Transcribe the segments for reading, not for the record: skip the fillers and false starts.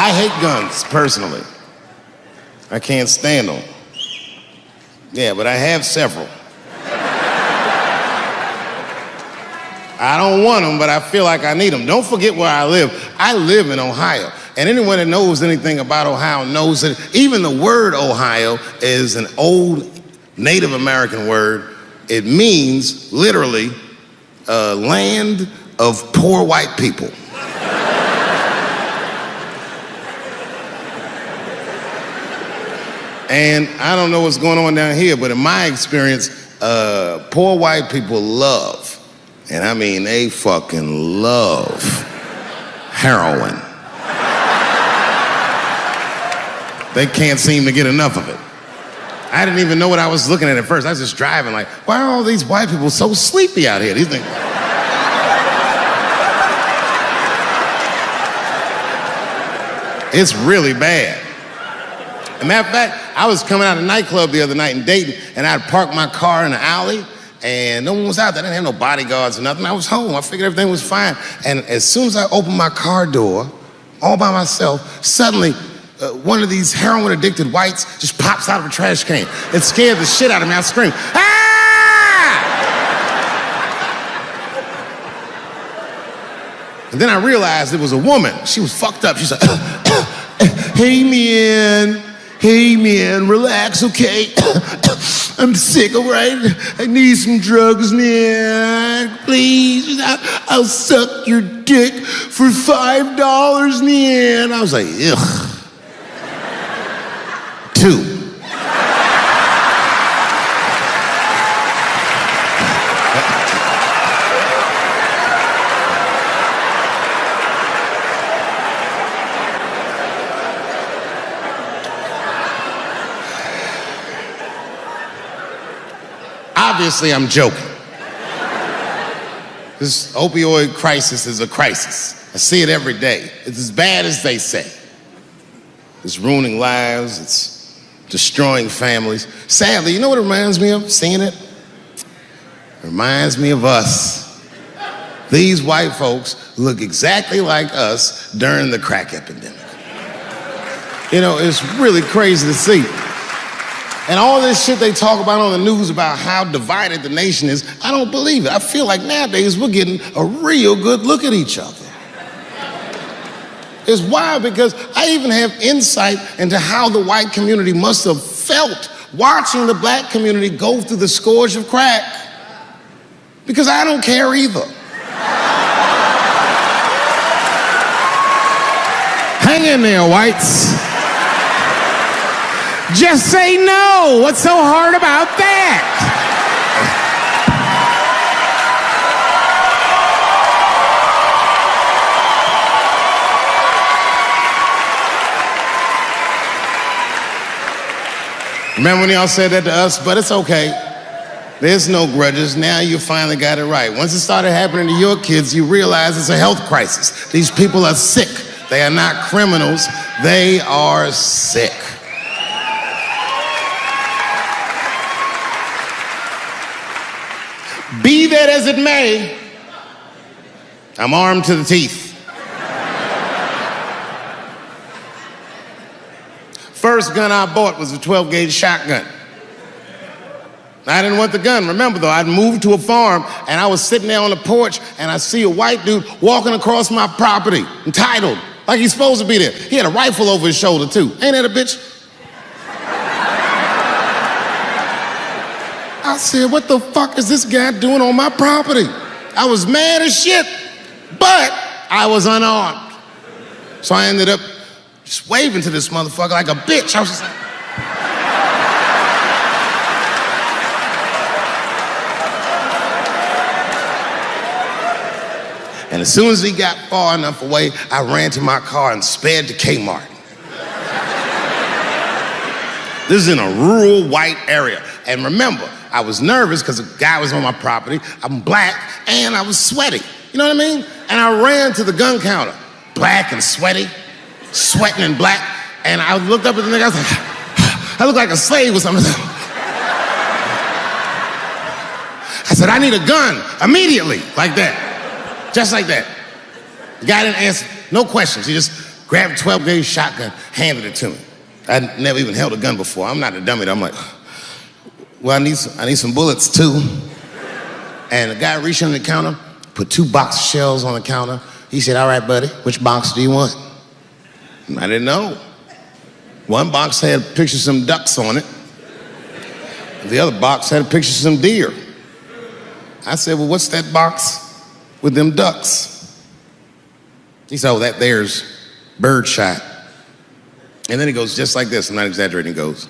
I hate guns, personally. I can't stand them. Yeah, but I have several. I don't want them, but I feel like I need them. Don't forget where I live. I live in Ohio. And anyone that knows anything about Ohio knows that even the word Ohio is an old Native American word. It means, literally, land of poor white people. And I don't know what's going on down here, but in my experience, poor white people love, and I mean they fucking love, heroin. They can't seem to get enough of it. I didn't even know what I was looking at first. I was just driving like, why are all these white people so sleepy out here? These things. It's really bad. As a matter of fact, I was coming out of a nightclub the other night in Dayton, and I'd parked my car in the alley, and no one was out there. I didn't have no bodyguards or nothing. I was home. I figured everything was fine. And as soon as I opened my car door, all by myself, suddenly one of these heroin-addicted whites just pops out of a trash can. It scared the shit out of me. I screamed, "Ah!" And then I realized it was a woman. She was fucked up. She's like, Hey man, relax, okay? I'm sick, all right? I need some drugs, man. Please, I'll suck your dick for $5, man. I was like, ugh. 2. Obviously, I'm joking. This opioid crisis is a crisis. I see it every day. It's as bad as they say. It's ruining lives. It's destroying families. Sadly, you know what it reminds me of, seeing it? It reminds me of us. These white folks look exactly like us during the crack epidemic. You know, it's really crazy to see. And all this shit they talk about on the news about how divided the nation is, I don't believe it. I feel like nowadays we're getting a real good look at each other. It's wild because I even have insight into how the white community must have felt watching the black community go through the scourge of crack. Because I don't care either. Hang in there, whites. Just say no. What's so hard about that? Remember when y'all said that to us? But it's okay. There's no grudges. Now you finally got it right. Once it started happening to your kids, you realize it's a health crisis. These people are sick. They are not criminals. They are sick. Be that as it may, I'm armed to the teeth. First gun I bought was a 12-gauge shotgun. I didn't want the gun. Remember, though, I'd moved to a farm, and I was sitting there on the porch, and I see a white dude walking across my property, entitled, like he's supposed to be there. He had a rifle over his shoulder, too. Ain't that a bitch? I said, what the fuck is this guy doing on my property? I was mad as shit, but I was unarmed. So I ended up just waving to this motherfucker like a bitch. I was just like... And as soon as he got far enough away, I ran to my car and sped to Kmart. This is in a rural white area. And remember, I was nervous because a guy was on my property, I'm black, and I was sweaty. You know what I mean? And I ran to the gun counter, black and sweaty, sweating and black, and I looked up at the nigga, I was like, I look like a slave or something. I said, I need a gun immediately, like that. Just like that. The guy didn't answer, no questions. He just grabbed a 12-gauge shotgun, handed it to me. I'd never even held a gun before. I'm not a dummy. I'm like, well, I need some bullets too. And the guy reached under the counter, put 2 box shells on the counter. He said, all right, buddy, which box do you want? And I didn't know. One box had a picture of some ducks on it. The other box had a picture of some deer. I said, well, what's that box with them ducks? He said, oh, that there's birdshot. And then he goes just like this, I'm not exaggerating, he goes,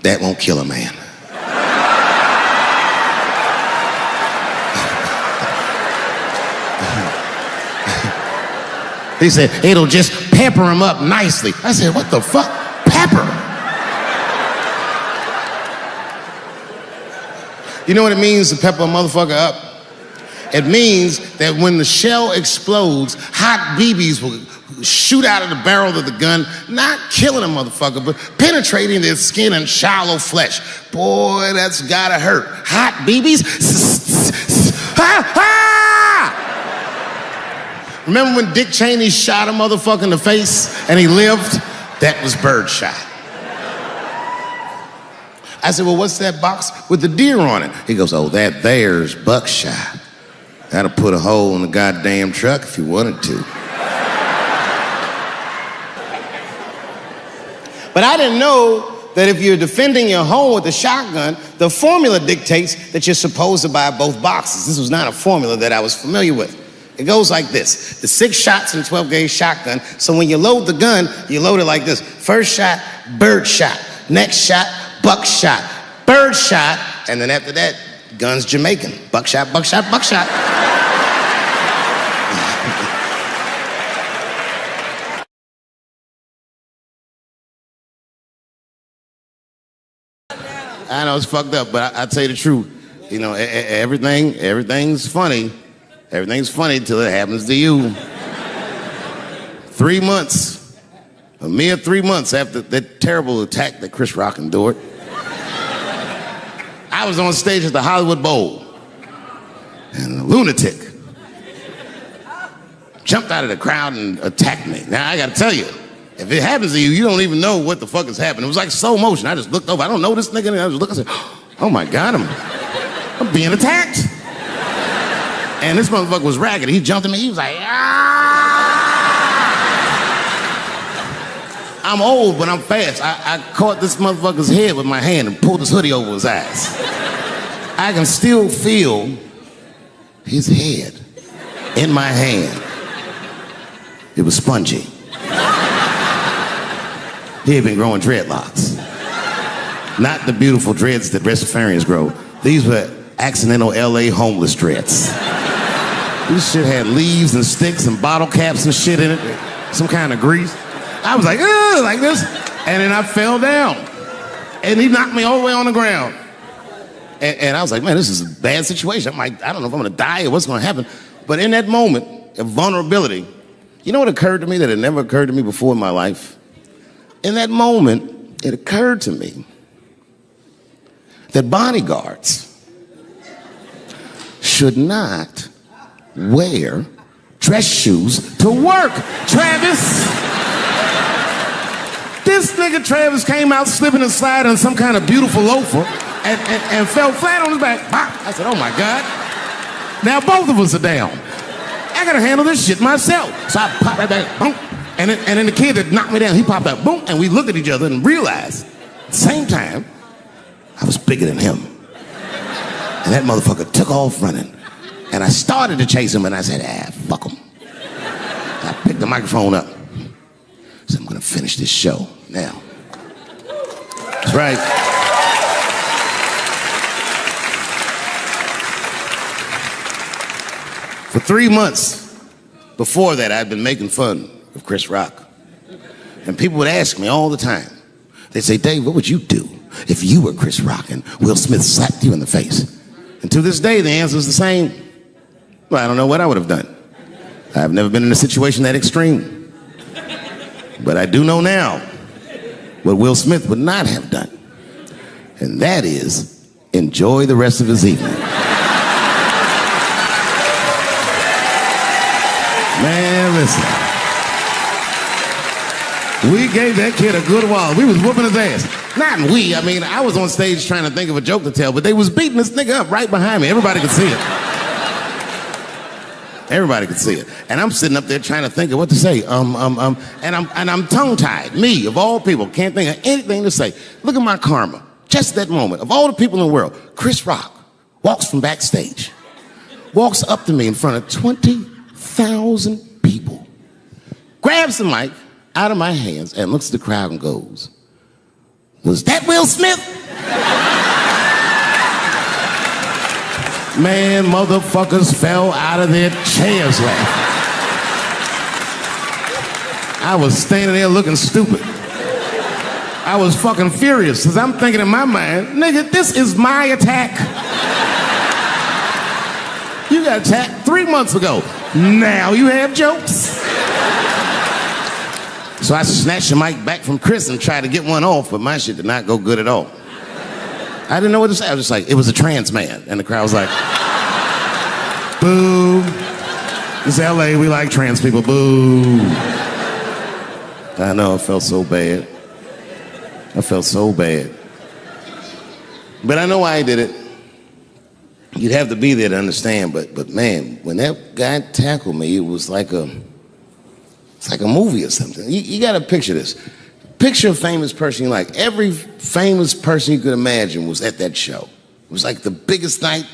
that won't kill a man. He said, it'll just pepper him up nicely. I said, what the fuck? Pepper? You know what it means to pepper a motherfucker up? It means that when the shell explodes, hot BBs will shoot out of the barrel of the gun, not killing a motherfucker, but penetrating their skin and shallow flesh. Boy, that's gotta hurt. Hot BBs? Ha ha! Remember when Dick Cheney shot a motherfucker in the face and he lived? That was birdshot. I said, well, what's that box with the deer on it? He goes, oh, that there's buckshot. That'll put a hole in the goddamn truck if you wanted to. But I didn't know that if you're defending your home with a shotgun, the formula dictates that you're supposed to buy both boxes. This was not a formula that I was familiar with. It goes like this. The 6 shots in a 12-gauge shotgun, so when you load the gun, you load it like this. First shot, bird shot. Next shot, buckshot. Bird shot, and then after that, gun's Jamaican. Buckshot, buckshot, buckshot. I know it's fucked up, but I tell you the truth. You know, everything's funny. Everything's funny till it happens to you. 3 months, a mere 3 months after that terrible attack that Chris Rock endured, I was on stage at the Hollywood Bowl, and a lunatic jumped out of the crowd and attacked me. Now, I gotta tell you, if it happens to you, you don't even know what the fuck is happening. It was like slow motion. I just looked over. I don't know this nigga. And I just looked and said, oh my God, I'm being attacked. And this motherfucker was ragged. He jumped at me. He was like, ah! I'm old, but I'm fast. I caught this motherfucker's head with my hand and pulled his hoodie over his eyes. I can still feel his head in my hand. It was spongy. He had been growing dreadlocks. Not the beautiful dreads that breastfarians grow. These were accidental LA homeless dreads. This shit had leaves and sticks and bottle caps and shit in it. Some kind of grease. I was like, ugh, like this. And then I fell down. And he knocked me all the way on the ground. And I was like, man, this is a bad situation. I'm like, I don't know if I'm gonna die or what's gonna happen. But in that moment of vulnerability, you know what occurred to me that had never occurred to me before in my life? In that moment, it occurred to me that bodyguards should not wear dress shoes to work. Travis! This nigga Travis came out slipping and sliding on some kind of beautiful loafer and fell flat on his back. I said, oh my God. Now both of us are down. I gotta handle this shit myself. So I popped right back, boom. And then the kid that knocked me down, he popped up, boom, and we looked at each other and realized at the same time, I was bigger than him. And that motherfucker took off running. And I started to chase him and I said, fuck him. I picked the microphone up. So I'm gonna finish this show now. That's right. For 3 months before that, I'd been making fun of Chris Rock. And people would ask me all the time. They'd say, Dave, what would you do if you were Chris Rock and Will Smith slapped you in the face? And to this day, the answer is the same. Well, I don't know what I would have done. I've never been in a situation that extreme. But I do know now what Will Smith would not have done. And that is enjoy the rest of his evening. Man, listen. We gave that kid a good wall. We was whooping his ass. Not we, I mean, I was on stage trying to think of a joke to tell, but they was beating this nigga up right behind me. Everybody could see it. Everybody could see it. And I'm sitting up there trying to think of what to say. And I'm tongue-tied. Me, of all people, can't think of anything to say. Look at my karma. Just that moment. Of all the people in the world, Chris Rock walks from backstage, walks up to me in front of 20,000 people, grabs the mic out of my hands and looks at the crowd and goes, "Was that Will Smith?" Man, motherfuckers fell out of their chairs laughing. I was standing there looking stupid. I was fucking furious because I'm thinking in my mind, nigga, this is my attack. You got attacked 3 months ago. Now you have jokes. So I snatched the mic back from Chris and tried to get one off, but my shit did not go good at all. I didn't know what to say. I was just like, it was a trans man. And the crowd was like, boo. It's LA, we like trans people, boo. I know, I felt so bad. I felt so bad. But I know why I did it. You'd have to be there to understand, but man, when that guy tackled me, it was like it's like a movie or something. You gotta picture this. Picture a famous person you like. Every famous person you could imagine was at that show. It was like the biggest night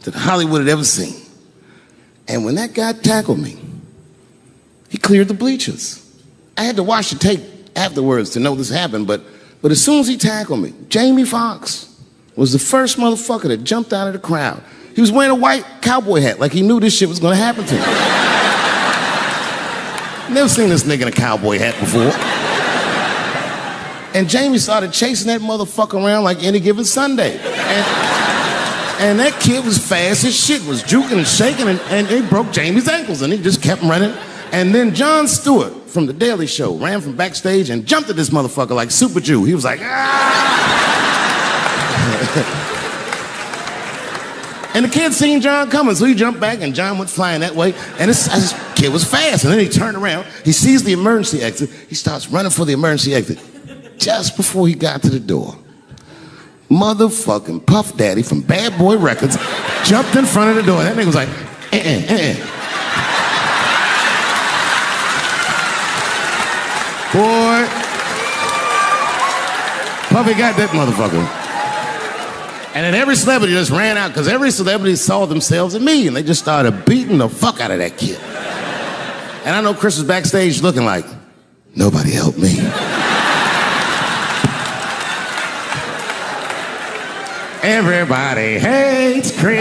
that Hollywood had ever seen. And when that guy tackled me, he cleared the bleachers. I had to watch the tape afterwards to know this happened, but as soon as he tackled me, Jamie Foxx was the first motherfucker that jumped out of the crowd. He was wearing a white cowboy hat like he knew this shit was gonna happen to him. Never seen this nigga in a cowboy hat before. And Jamie started chasing that motherfucker around like any given Sunday. And that kid was fast as shit, was juking and shaking, and he broke Jamie's ankles, and he just kept running. And then Jon Stewart from The Daily Show ran from backstage and jumped at this motherfucker like Super Jew. He was like, ah! And the kid seen John coming, so he jumped back, and John went flying that way. And this kid was fast. And then he turned around. He sees the emergency exit. He starts running for the emergency exit. Just before he got to the door, motherfucking Puff Daddy from Bad Boy Records jumped in front of the door. That nigga was like, Boy, Puffy got that motherfucker. And then every celebrity just ran out because every celebrity saw themselves in me, and they just started beating the fuck out of that kid. And I know Chris was backstage looking like, nobody helped me. Everybody hates Chris.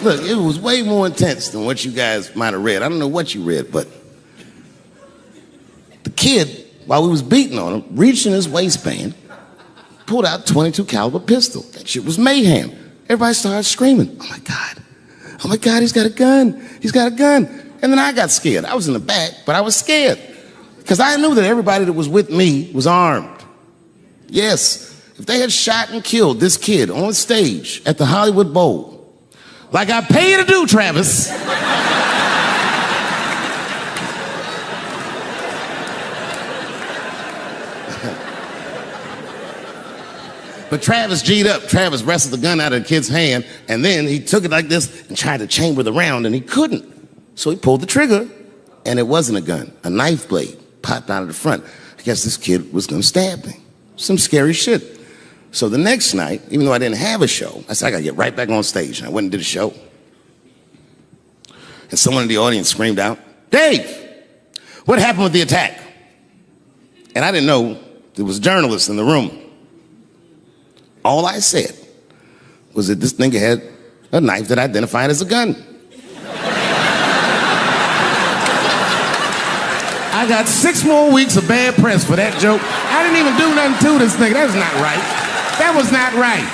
Look, it was way more intense than what you guys might have read. I don't know what you read, but the kid, while we was beating on him, reached in his waistband, pulled out a .22 caliber pistol. That shit was mayhem. Everybody started screaming, oh my God, he's got a gun, he's got a gun. And then I got scared. I was in the back, but I was scared because I knew that everybody that was with me was armed. Yes, if they had shot and killed this kid on stage at the Hollywood Bowl, like I pay you to do, Travis. But Travis G'd up. Travis wrestled the gun out of the kid's hand, and then he took it like this and tried to chamber the round, and he couldn't. So he pulled the trigger, and it wasn't a gun. A knife blade popped out of the front. I guess this kid was gonna stab me. Some scary shit. So the next night, even though I didn't have a show, I said, I gotta get right back on stage. And I went and did a show. And someone in the audience screamed out, Dave, what happened with the attack? And I didn't know there was journalists in the room. All I said was that this nigga had a knife that identified as a gun. I got 6 more weeks of bad press for that joke. I didn't even do nothing to this nigga. That's not right. That was not right.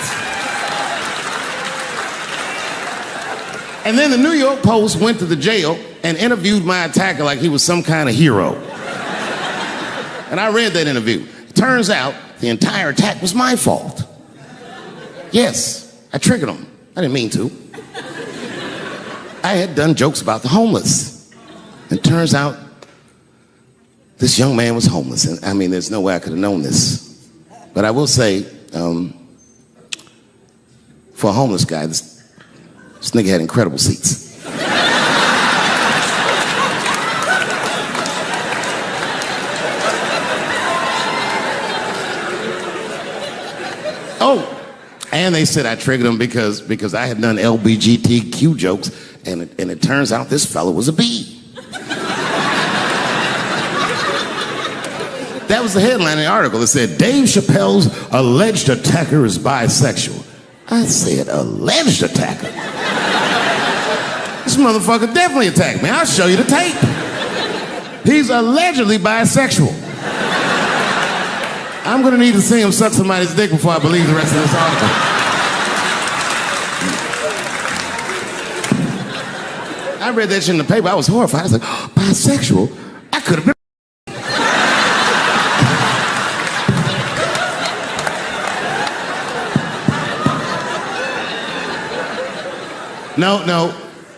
And then the New York Post went to the jail and interviewed my attacker like he was some kind of hero. And I read that interview. It turns out the entire attack was my fault. Yes, I triggered him. I didn't mean to. I had done jokes about the homeless. It turns out this young man was homeless. And I mean, there's no way I could have known this. But I will say, for a homeless guy, this nigga had incredible seats. Oh, and they said I triggered him because I had done LBGTQ jokes, and it turns out this fellow was a B. That was the headline in the article. It said, Dave Chappelle's alleged attacker is bisexual. I said, alleged attacker? This motherfucker definitely attacked me. I'll show you the tape. He's allegedly bisexual. I'm gonna need to see him suck somebody's dick before I believe the rest of this article. I read that shit in the paper. I was horrified. I was like, oh, bisexual? I could have been.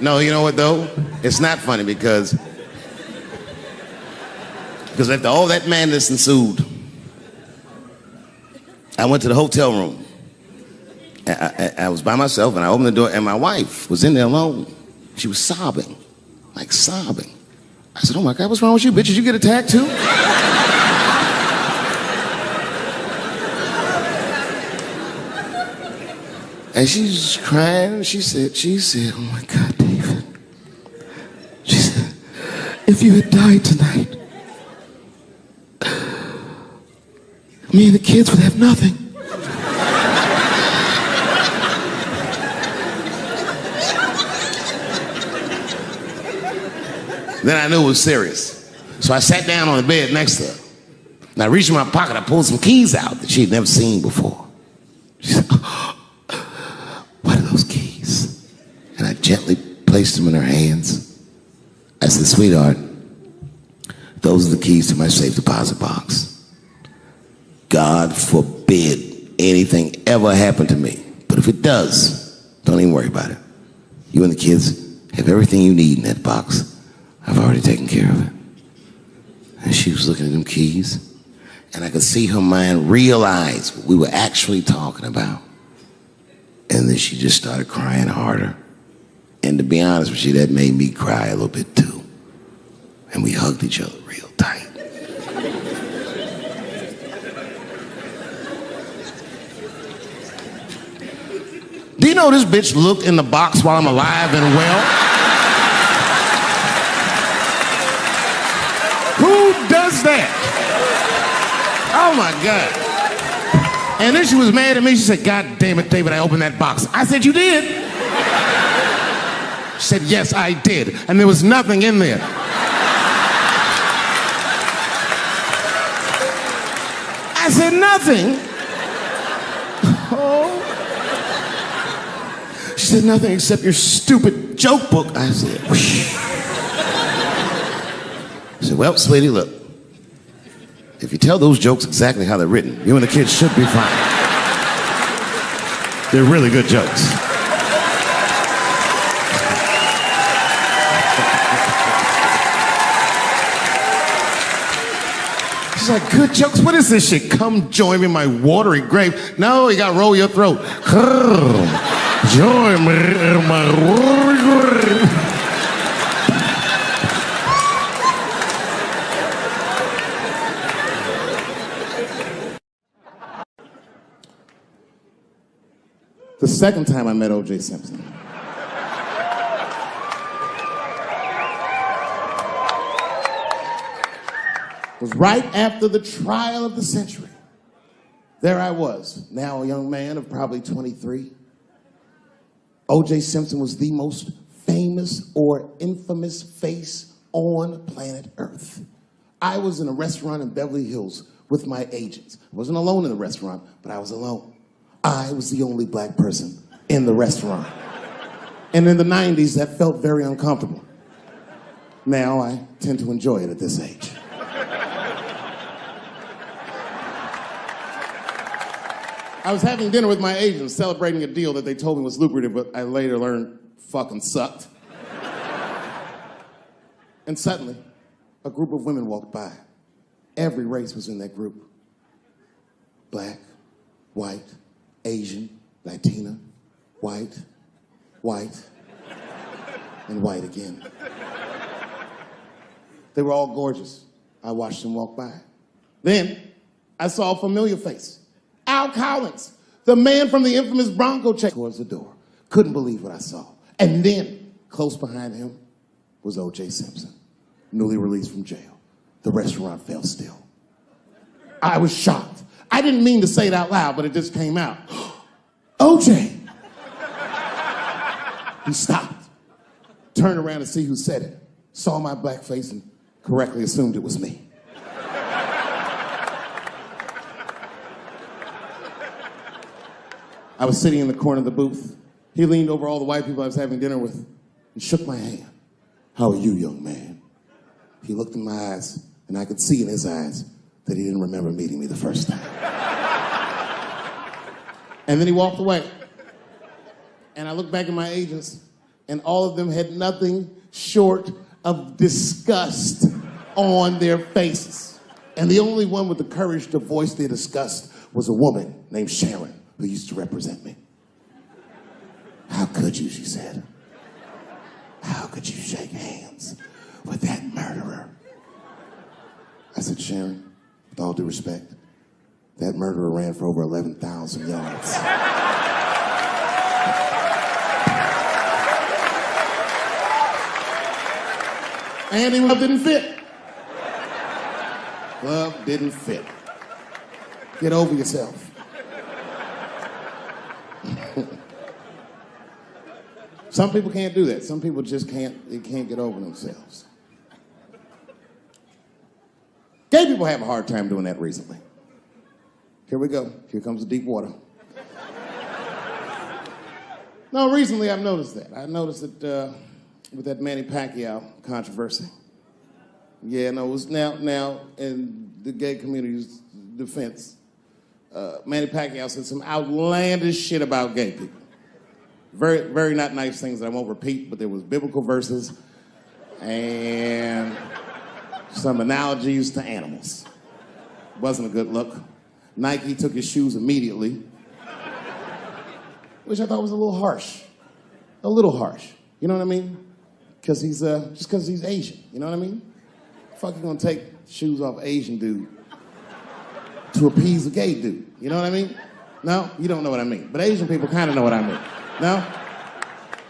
No, you know what though? It's not funny because after all that madness ensued, I went to the hotel room. I was by myself and I opened the door and my wife was in there alone. She was sobbing, like sobbing. I said, oh my God, what's wrong with you, bitch? Did you get attacked too? And she's crying. She said, oh my God, David. She said, if you had died tonight, me and the kids would have nothing. Then I knew it was serious. So I sat down on the bed next to her. And I reached in my pocket, I pulled some keys out that she had never seen before. She said, what are those keys? And I gently placed them in her hands. I said, sweetheart, those are the keys to my safe deposit box. God forbid anything ever happen to me. But if it does, don't even worry about it. You and the kids have everything you need in that box. I've already taken care of it. And she was looking at them keys, and I could see her mind realize what we were actually talking about. And then she just started crying harder. And to be honest with you, that made me cry a little bit too. And we hugged each other real tight. Do you know this bitch looked in the box while I'm alive and well? Who does that? Oh my God. And then she was mad at me. She said, God damn it, David, I opened that box. I said, you did? She said, yes, I did. And there was nothing in there. I said, nothing? Oh. She said, nothing except your stupid joke book. I said, whoosh. I said, well, sweetie, look. If you tell those jokes exactly how they're written, you and the kids should be fine. They're really good jokes. She's like, good jokes? What is this shit? Come join me in my watery grave. No, you gotta roll your throat. Join me in my watery grave. The second time I met O.J. Simpson. Was right after the trial of the century. There I was, now a young man of probably 23. O.J. Simpson was the most famous or infamous face on planet Earth. I was in a restaurant in Beverly Hills with my agents. I wasn't alone in the restaurant, but I was alone. I was the only black person in the restaurant. And in the 90s, that felt very uncomfortable. Now I tend to enjoy it at this age. I was having dinner with my agents, celebrating a deal that they told me was lucrative, but I later learned fucking sucked. And suddenly, a group of women walked by. Every race was in that group. Black, white, Asian, Latina, white, and white again. They were all gorgeous. I watched them walk by. Then, I saw a familiar face. Al Collins, the man from the infamous Bronco check, towards the door. Couldn't believe what I saw. And then, close behind him, was O.J. Simpson, newly released from jail. The restaurant fell still. I was shocked. I didn't mean to say it out loud, but it just came out. O.J. He stopped, turned around to see who said it, saw my black face, and correctly assumed it was me. I was sitting in the corner of the booth. He leaned over all the white people I was having dinner with and shook my hand. How are you, young man? He looked in my eyes, and I could see in his eyes that he didn't remember meeting me the first time. And then he walked away. And I looked back at my agents, and all of them had nothing short of disgust on their faces. And the only one with the courage to voice their disgust was a woman named Sharon, who used to represent me. How could you, she said. How could you shake hands with that murderer? I said, Sharon, with all due respect, that murderer ran for over 11,000 yards. And he didn't fit. Glove didn't fit. Get over yourself. Some people can't do that. Some people just can't get over themselves. Gay people have a hard time doing that recently. Here we go. Here comes the deep water. No, recently I've noticed that. I noticed that with that Manny Pacquiao controversy. Yeah, no, it was now in the gay community's defense, Manny Pacquiao said some outlandish shit about gay people. Very, very not nice things that I won't repeat, but there was biblical verses and some analogies to animals. Wasn't a good look. Nike took his shoes immediately, which I thought was a little harsh. A little harsh. You know what I mean? Because he's, just because he's Asian. You know what I mean? Fuck, you gonna take shoes off Asian dude to appease a gay dude. You know what I mean? No? You don't know what I mean. But Asian people kind of know what I mean. No?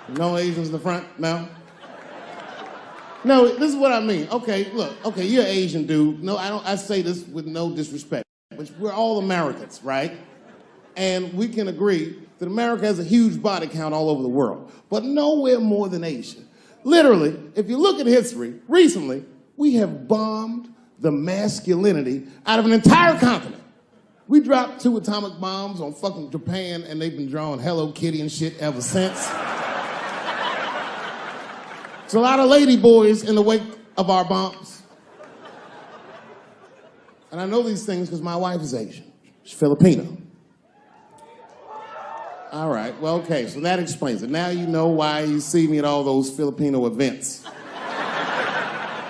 No Asians in the front? No? No, this is what I mean. Okay, look. Okay, you're an Asian dude. No, I say this with no disrespect. But we're all Americans, right? And we can agree that America has a huge body count all over the world, but nowhere more than Asia. Literally, if you look at history, recently, we have bombed the masculinity out of an entire continent. We dropped 2 atomic bombs on fucking Japan, and they've been drawing Hello Kitty and shit ever since. There's a lot of lady boys in the wake of our bombs. And I know these things because my wife is Asian. She's Filipino. All right, well, okay, so that explains it. Now you know why you see me at all those Filipino events.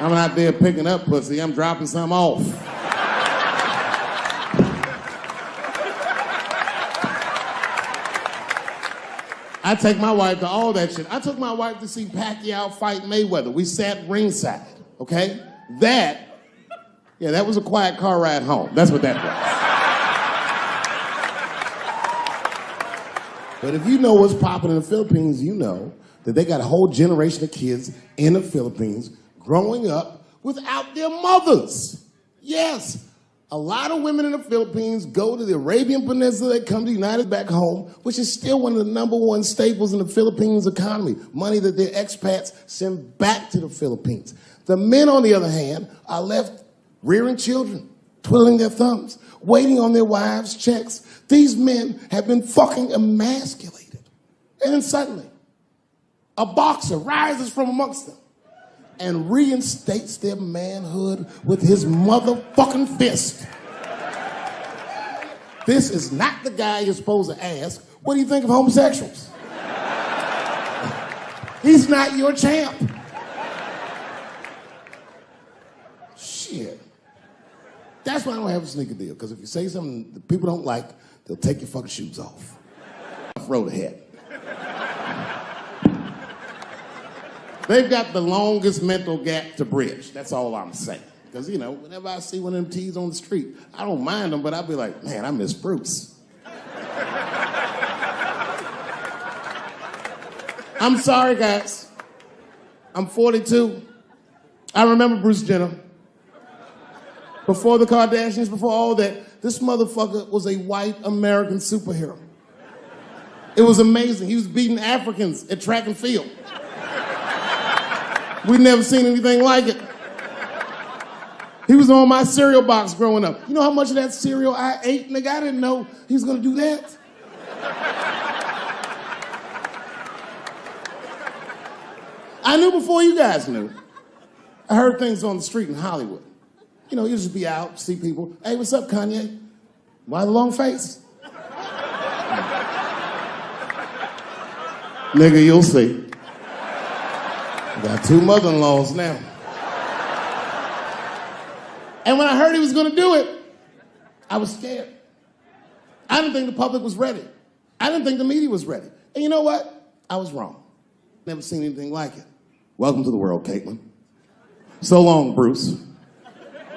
I'm not there picking up pussy, I'm dropping some off. I take my wife to all that shit. I took my wife to see Pacquiao fight Mayweather. We sat ringside, okay? That was a quiet car ride home. That's what that was. But if you know what's popping in the Philippines, you know that they got a whole generation of kids in the Philippines growing up without their mothers. Yes, a lot of women in the Philippines go to the Arabian Peninsula, they come to the United back home, which is still one of the #1 staples in the Philippines economy, money that their expats send back to the Philippines. The men, on the other hand, are left rearing children, twiddling their thumbs, waiting on their wives' checks. These men have been fucking emasculated. And then suddenly, a boxer rises from amongst them and reinstates their manhood with his motherfucking fist. This is not the guy you're supposed to ask, what do you think of homosexuals? He's not your champ. Shit. That's why I don't have a sneaker deal, because if you say something that people don't like, they'll take your fucking shoes off. Road ahead. They've got the longest mental gap to bridge. That's all I'm saying. Because, you know, whenever I see one of them T's on the street, I don't mind them, but I'll be like, man, I miss Bruce. I'm sorry, guys. I'm 42. I remember Bruce Jenner. Before the Kardashians, before all that, this motherfucker was a white American superhero. It was amazing. He was beating Africans at track and field. We'd never seen anything like it. He was on my cereal box growing up. You know how much of that cereal I ate, nigga? I didn't know he was gonna do that. I knew before you guys knew. I heard things on the street in Hollywood. You know, you just be out, see people. Hey, what's up, Kanye? Why the long face? Nigga, you'll see. I got 2 mother-in-laws now. And when I heard he was gonna do it, I was scared. I didn't think the public was ready. I didn't think the media was ready. And you know what? I was wrong. Never seen anything like it. Welcome to the world, Caitlin. So long, Bruce.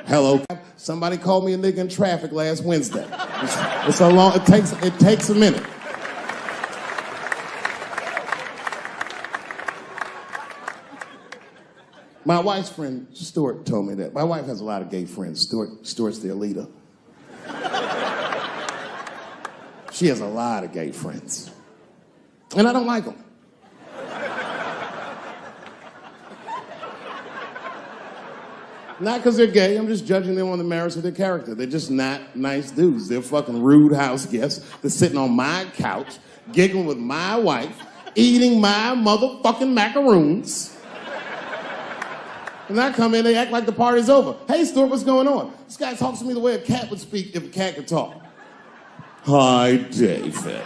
Hello. Somebody called me a nigga in traffic last Wednesday. It's so long, it takes a minute. My wife's friend, Stuart, told me that. My wife has a lot of gay friends. Stuart's their leader. She has a lot of gay friends. And I don't like them. Not because they're gay, I'm just judging them on the merits of their character. They're just not nice dudes. They're fucking rude house guests. They're sitting on my couch, giggling with my wife, eating my motherfucking macaroons. And I come in, they act like the party's over. Hey, Stuart, what's going on? This guy talks to me the way a cat would speak if a cat could talk. Hi, David.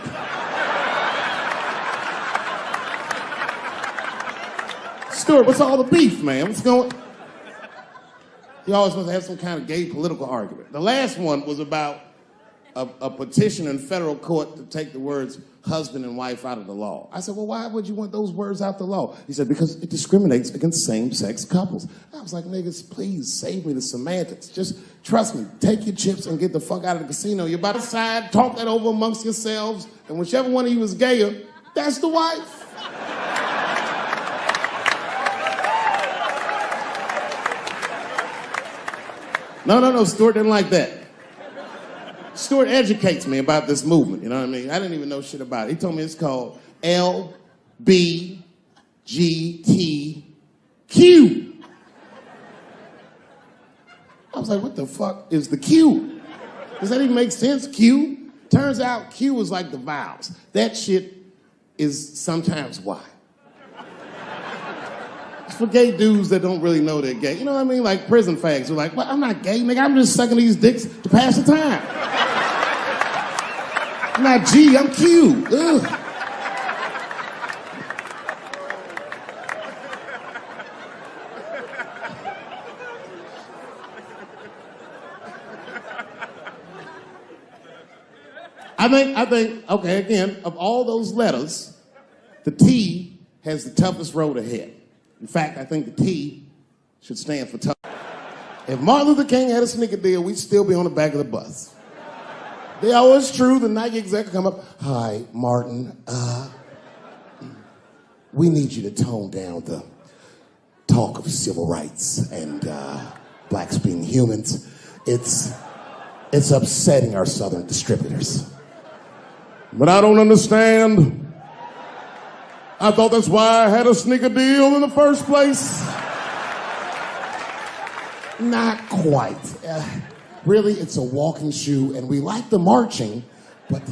Stuart, what's all the beef, man? What's going on? He always wants to have some kind of gay political argument. The last one was about a petition in federal court to take the words husband and wife out of the law. I said, well, why would you want those words out the law? He said, because it discriminates against same-sex couples. I was like, niggas, please save me the semantics. Just trust me, take your chips and get the fuck out of the casino. You're about to decide, talk that over amongst yourselves, and whichever one of you is gayer, that's the wife. No, Stuart didn't like that. Stuart educates me about this movement, you know what I mean? I didn't even know shit about it. He told me it's called LBGTQ. I was like, what the fuck is the Q? Does that even make sense, Q? Turns out Q is like the vowels. That shit is sometimes Y. It's for gay dudes that don't really know they're gay. You know what I mean? Like prison fags who are like, well, I'm not gay, nigga. I'm just sucking these dicks to pass the time. I'm not G, I'm Q. Ugh. I think, okay, again, of all those letters, the T has the toughest road ahead. In fact, I think the T should stand for tough. If Martin Luther King had a sneaker deal, we'd still be on the back of the bus. They always true, the Nike exec come up, hi, Martin, we need you to tone down the talk of civil rights and blacks being humans. It's upsetting our southern distributors. But I don't understand. I thought that's why I had a sneaker deal in the first place. Not quite. Really, it's a walking shoe, and we like the marching, but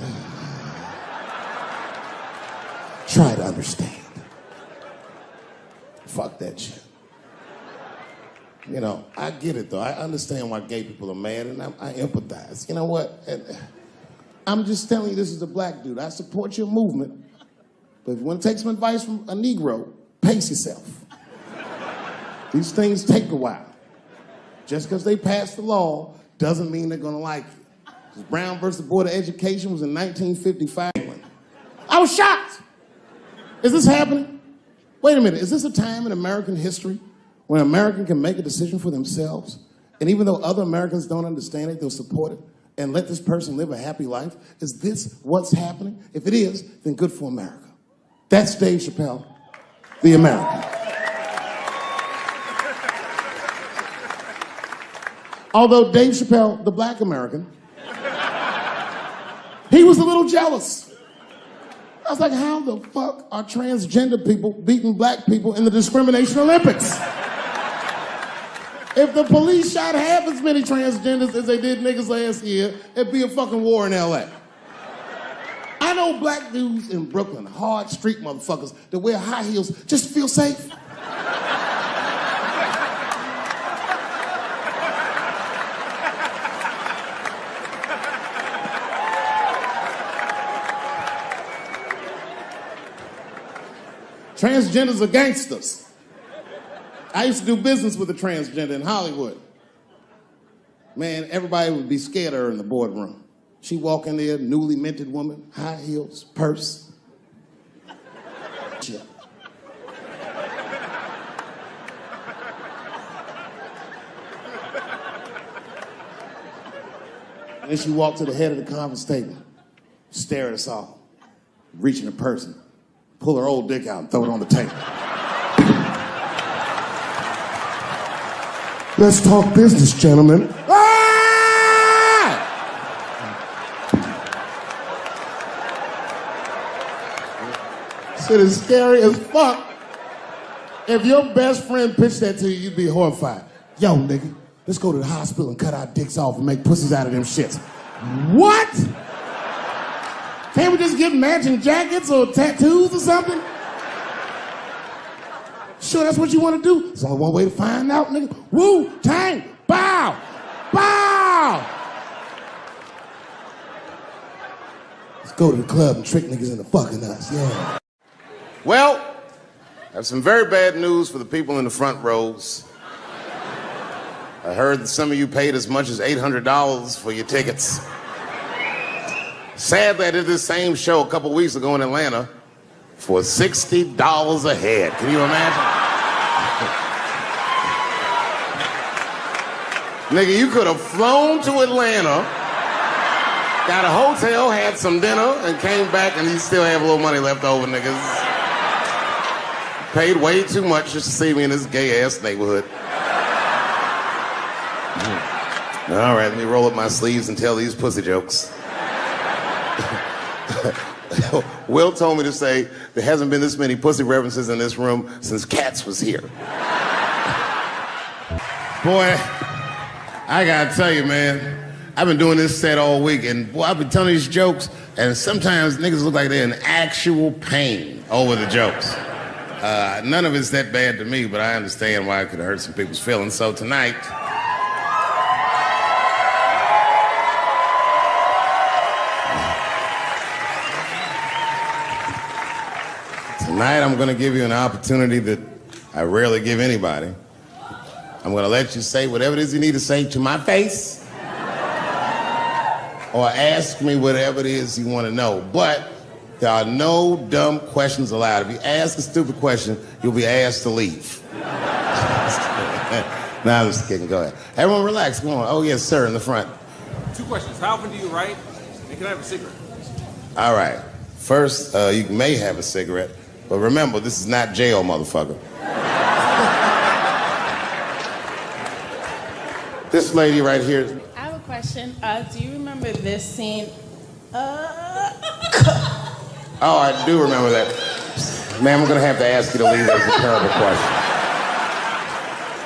try to understand. Fuck that shit. You know, I get it, though. I understand why gay people are mad, and I empathize. You know what? I'm just telling you this is a black dude. I support your movement, but if you want to take some advice from a Negro, pace yourself. These things take a while. Just because they passed the law doesn't mean they're gonna like you. Brown versus Board of Education was in 1955. I was shocked. Is this happening? Wait a minute, is this a time in American history when an American can make a decision for themselves? And even though other Americans don't understand it, they'll support it and let this person live a happy life? Is this what's happening? If it is, then good for America. That's Dave Chappelle, the American. Although Dave Chappelle, the black American, he was a little jealous. I was like, how the fuck are transgender people beating black people in the discrimination Olympics? If the police shot half as many transgenders as they did niggas last year, it'd be a fucking war in LA. I know black dudes in Brooklyn, hard street motherfuckers that wear high heels just to feel safe. Transgenders are gangsters. I used to do business with a transgender in Hollywood. Man, everybody would be scared of her in the boardroom. She'd walk in there, newly minted woman, high heels, purse. Shit. And then she walked to the head of the conference table, stare at us all, reach in her purse, and pull her old dick out and throw it on the table. Let's talk business, gentlemen. Ah! Shit is scary as fuck. If your best friend pitched that to you, you'd be horrified. Yo, nigga, let's go to the hospital and cut our dicks off and make pussies out of them shits. What? Can't we just get matching jackets or tattoos or something? Sure, that's what you want to do? There's only one way to find out, nigga. Wu-Tang, bow, bow. Let's go to the club and trick niggas into fucking us, yeah. Well, I have some very bad news for the people in the front rows. I heard that some of you paid as much as $800 for your tickets. Sadly, I did this same show a couple weeks ago in Atlanta for $60 a head. Can you imagine? Nigga, you could have flown to Atlanta, got a hotel, had some dinner, and came back and you still have a little money left over, niggas. Paid way too much just to see me in this gay-ass neighborhood. All right, let me roll up my sleeves and tell these pussy jokes. Will told me to say there hasn't been this many pussy references in this room since Cats was here. Boy, I gotta tell you, man, I've been doing this set all week, and boy, I've been telling these jokes, and sometimes niggas look like they're in actual pain over the jokes. None of it's that bad to me, but I understand why it could hurt some people's feelings. So tonight, I'm going to give you an opportunity that I rarely give anybody. I'm going to let you say whatever it is you need to say to my face, or ask me whatever it is you want to know. But there are no dumb questions allowed. If you ask a stupid question, you'll be asked to leave. Nah, I'm just kidding. Go ahead. Everyone relax. Come on. Oh, yes, sir, in the front. 2 questions. How often do you write? And can I have a cigarette? All right. First, you may have a cigarette. But remember, this is not jail, motherfucker. This lady right here. I have a question. Do you remember this scene? Oh, I do remember that. Ma'am, I'm going to have to ask you to leave. That's a terrible question.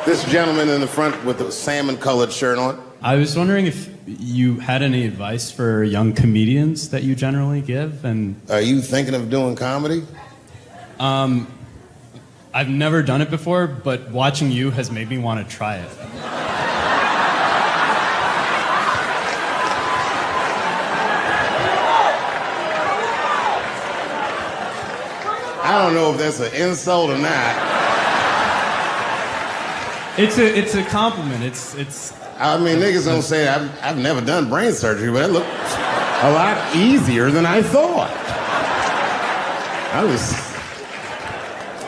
This gentleman in the front with the salmon-colored shirt on. I was wondering if you had any advice for young comedians that you generally give, and... Are you thinking of doing comedy? I've never done it before, but watching you has made me want to try it. don't know if that's an insult or not. It's a compliment. It's. I mean, niggas don't say I've never done brain surgery, but it looked a lot easier than I thought.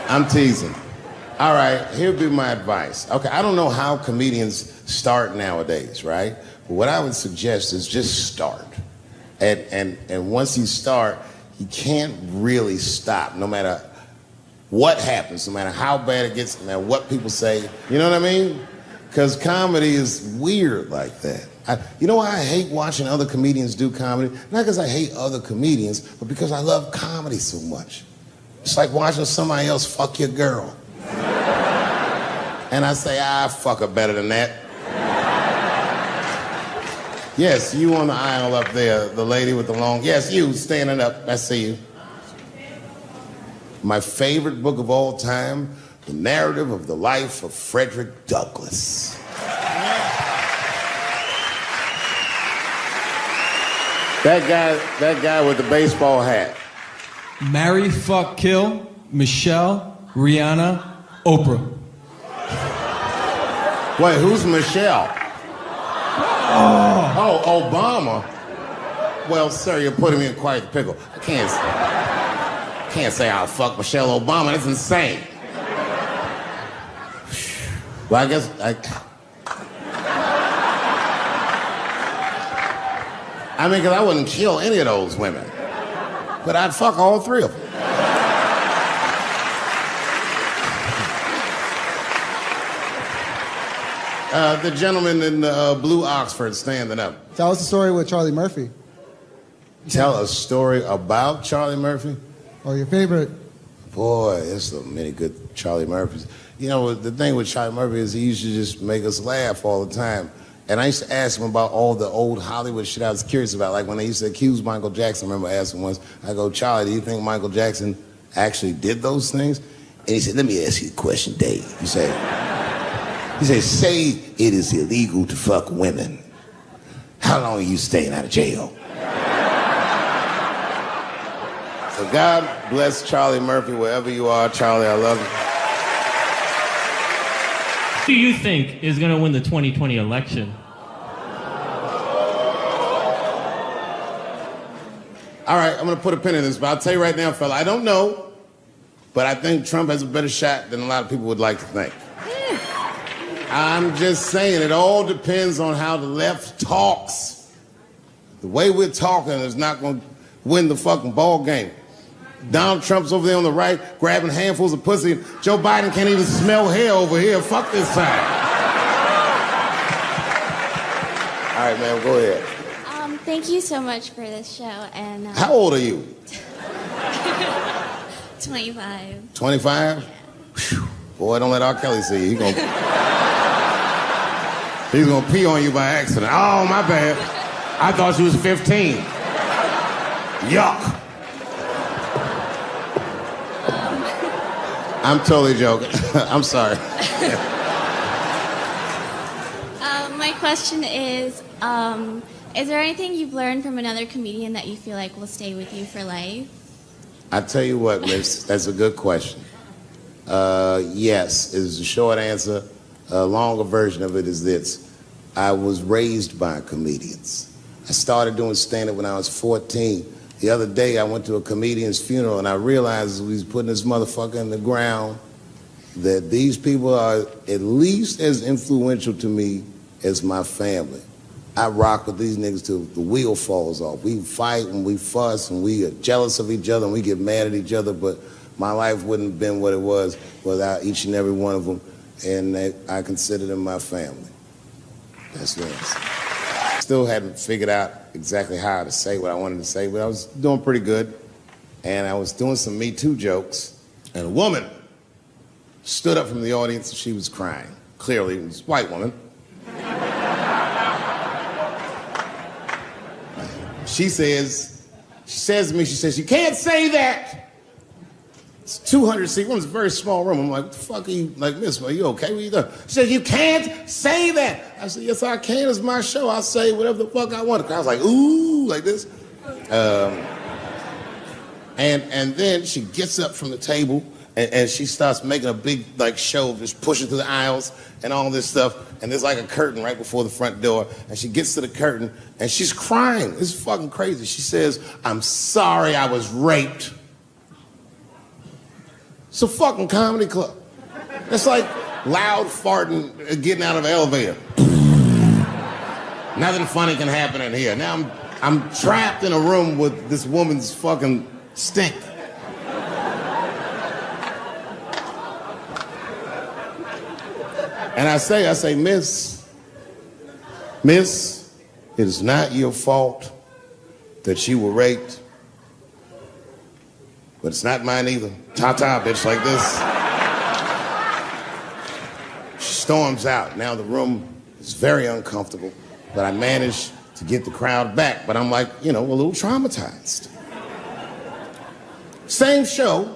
I'm teasing. All right, here'd be my advice. Okay, I don't know how comedians start nowadays, right? But what I would suggest is just start. And once you start, you can't really stop, no matter what happens, no matter how bad it gets, no matter what people say. You know what I mean? Because comedy is weird like that. You know why I hate watching other comedians do comedy? Not because I hate other comedians, but because I love comedy so much. It's like watching somebody else fuck your girl. And I say, fuck her better than that. Yes, you on the aisle up there, the lady with the long... Yes, you, standing up. I see you. My favorite book of all time, The Narrative of the Life of Frederick Douglass. That guy with the baseball hat. Marry, fuck, kill, Michelle, Rihanna, Oprah. Wait, who's Michelle? Oh, Obama. Well, sir, you're putting me in quite the pickle. I can't say I'll fuck Michelle Obama. That's insane. Well, I guess I mean, because I wouldn't kill any of those women. But I'd fuck all three of them. The gentleman in blue Oxford standing up. Tell us the story with Charlie Murphy. Tell a story about Charlie Murphy? Or your favorite. Boy, there's so many good Charlie Murphys. You know, the thing with Charlie Murphy is he used to just make us laugh all the time. And I used to ask him about all the old Hollywood shit I was curious about. Like when they used to accuse Michael Jackson, I remember asking once, I go, Charlie, do you think Michael Jackson actually did those things? And he said, let me ask you a question, Dave. He said, say it is illegal to fuck women. How long are you staying out of jail? So God bless Charlie Murphy, wherever you are. Charlie, I love you. Who do you think is going to win the 2020 election? All right, I'm going to put a pin in this, but I'll tell you right now, fella, I don't know, but I think Trump has a better shot than a lot of people would like to think. I'm just saying, it all depends on how the left talks. The way we're talking is not going to win the fucking ball game. Donald Trump's over there on the right, grabbing handfuls of pussy. Joe Biden can't even smell hair over here. Fuck this side. All right, man, go ahead. Thank you so much for this show. And how old are you? 25. 25? Yeah. Boy, don't let R. Kelly see you. He's gonna pee on you by accident. Oh, my bad. I thought she was 15. Yuck. I'm totally joking. I'm sorry. My question is there anything you've learned from another comedian that you feel like will stay with you for life? I tell you what, miss, that's a good question. Yes, is the short answer. A longer version of it is this. I was raised by comedians. I started doing stand-up when I was 14. The other day, I went to a comedian's funeral, and I realized as we was putting this motherfucker in the ground that these people are at least as influential to me as my family. I rock with these niggas till the wheel falls off. We fight and we fuss and we are jealous of each other and we get mad at each other, but my life wouldn't have been what it was without each and every one of them, and I consider them my family. That's what it is. Still hadn't figured out exactly how to say what I wanted to say, but I was doing pretty good. And I was doing some Me Too jokes, and a woman stood up from the audience and she was crying. Clearly, it was a white woman. She says to me, you can't say that. It's 200 seat room, it's a very small room. I'm like, what the fuck are you, like, miss, are you okay? What are you doing? She said, you can't say that. I said, yes, I can. It's my show. I'll say whatever the fuck I want. The crowd was like, ooh, like this. And then she gets up from the table and she starts making a big like show of just pushing through the aisles and all this stuff. And there's like a curtain right before the front door. And she gets to the curtain and she's crying. It's fucking crazy. She says, "I'm sorry I was raped." It's a fucking comedy club. It's like loud farting getting out of an elevator. Nothing funny can happen in here. Now I'm trapped in a room with this woman's fucking stink. And I say, Miss, it is not your fault that you were raped, but it's not mine either. Ta-ta, bitch, like this. She storms out. Now the room is very uncomfortable, but I managed to get the crowd back, but I'm like, you know, a little traumatized. Same show,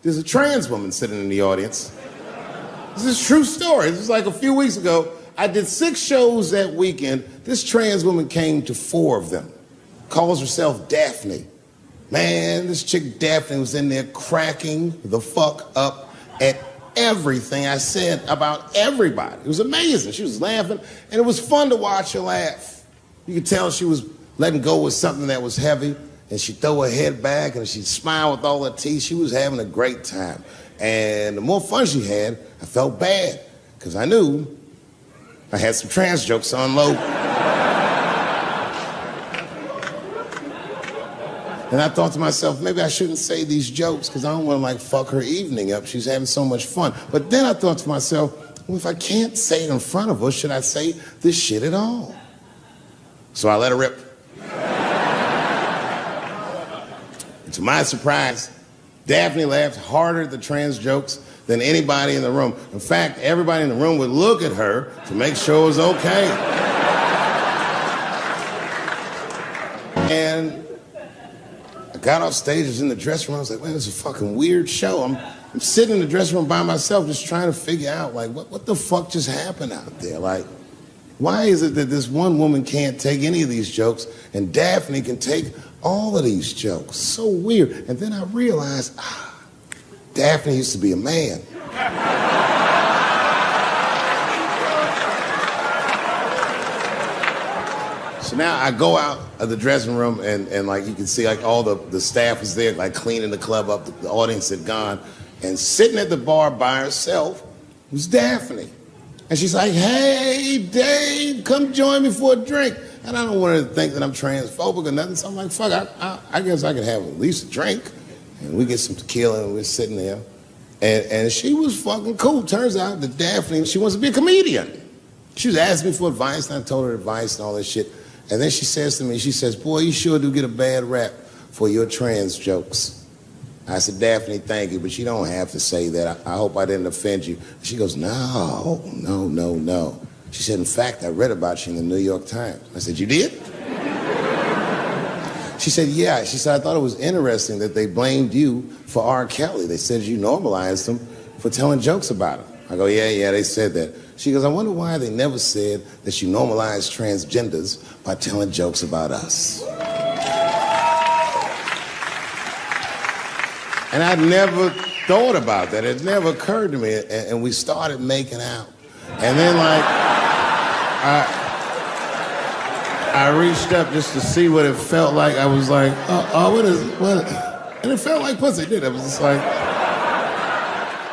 there's a trans woman sitting in the audience. This is a true story. This was like a few weeks ago. I did 6 shows that weekend. This trans woman came to 4 of them. Calls herself Daphne. Man, this chick Daphne was in there cracking the fuck up at everything I said about everybody. It was amazing. She was laughing, and it was fun to watch her laugh. You could tell she was letting go with something that was heavy, and she'd throw her head back, and she'd smile with all her teeth. She was having a great time. And the more fun she had, I felt bad, because I knew I had some trans jokes to unload. And I thought to myself, maybe I shouldn't say these jokes, because I don't want to, like, fuck her evening up. She's having so much fun. But then I thought to myself, well, if I can't say it in front of her, should I say this shit at all? So I let her rip. And to my surprise, Daphne laughed harder at the trans jokes than anybody in the room. In fact, everybody in the room would look at her to make sure it was okay. And I got off stage, I was in the dressing room, I was like, man, this is a fucking weird show. I'm sitting in the dressing room by myself just trying to figure out, like, what the fuck just happened out there? Like, why is it that this one woman can't take any of these jokes and Daphne can take all of these jokes? So weird. And then I realized, Daphne used to be a man. So now I go out of the dressing room and like you can see like all the staff was there like cleaning the club up, the audience had gone, and sitting at the bar by herself was Daphne. And she's like, "Hey, Dave, come join me for a drink." And I don't want her to think that I'm transphobic or nothing, so I'm like, fuck, I guess I could have at least a drink. And we get some tequila and we're sitting there. And she was fucking cool. Turns out that Daphne, she wants to be a comedian. She was asking me for advice, and I told her advice and all that shit. And then she says to me, she says, "Boy, you sure do get a bad rap for your trans jokes." I said, "Daphne, thank you, but you don't have to say that. I hope I didn't offend you." She goes, No. She said, "In fact, I read about you in the New York Times." I said, "You did?" She said, "Yeah." She said, "I thought it was interesting that they blamed you for R. Kelly. They said you normalized him for telling jokes about him." I go, yeah, they said that." She goes, "I wonder why they never said that you normalized transgenders by telling jokes about us." And I'd never thought about that. It never occurred to me. And we started making out. And then, like, I reached up just to see what it felt like. I was like, what? And it felt like pussy, did it? I was just like,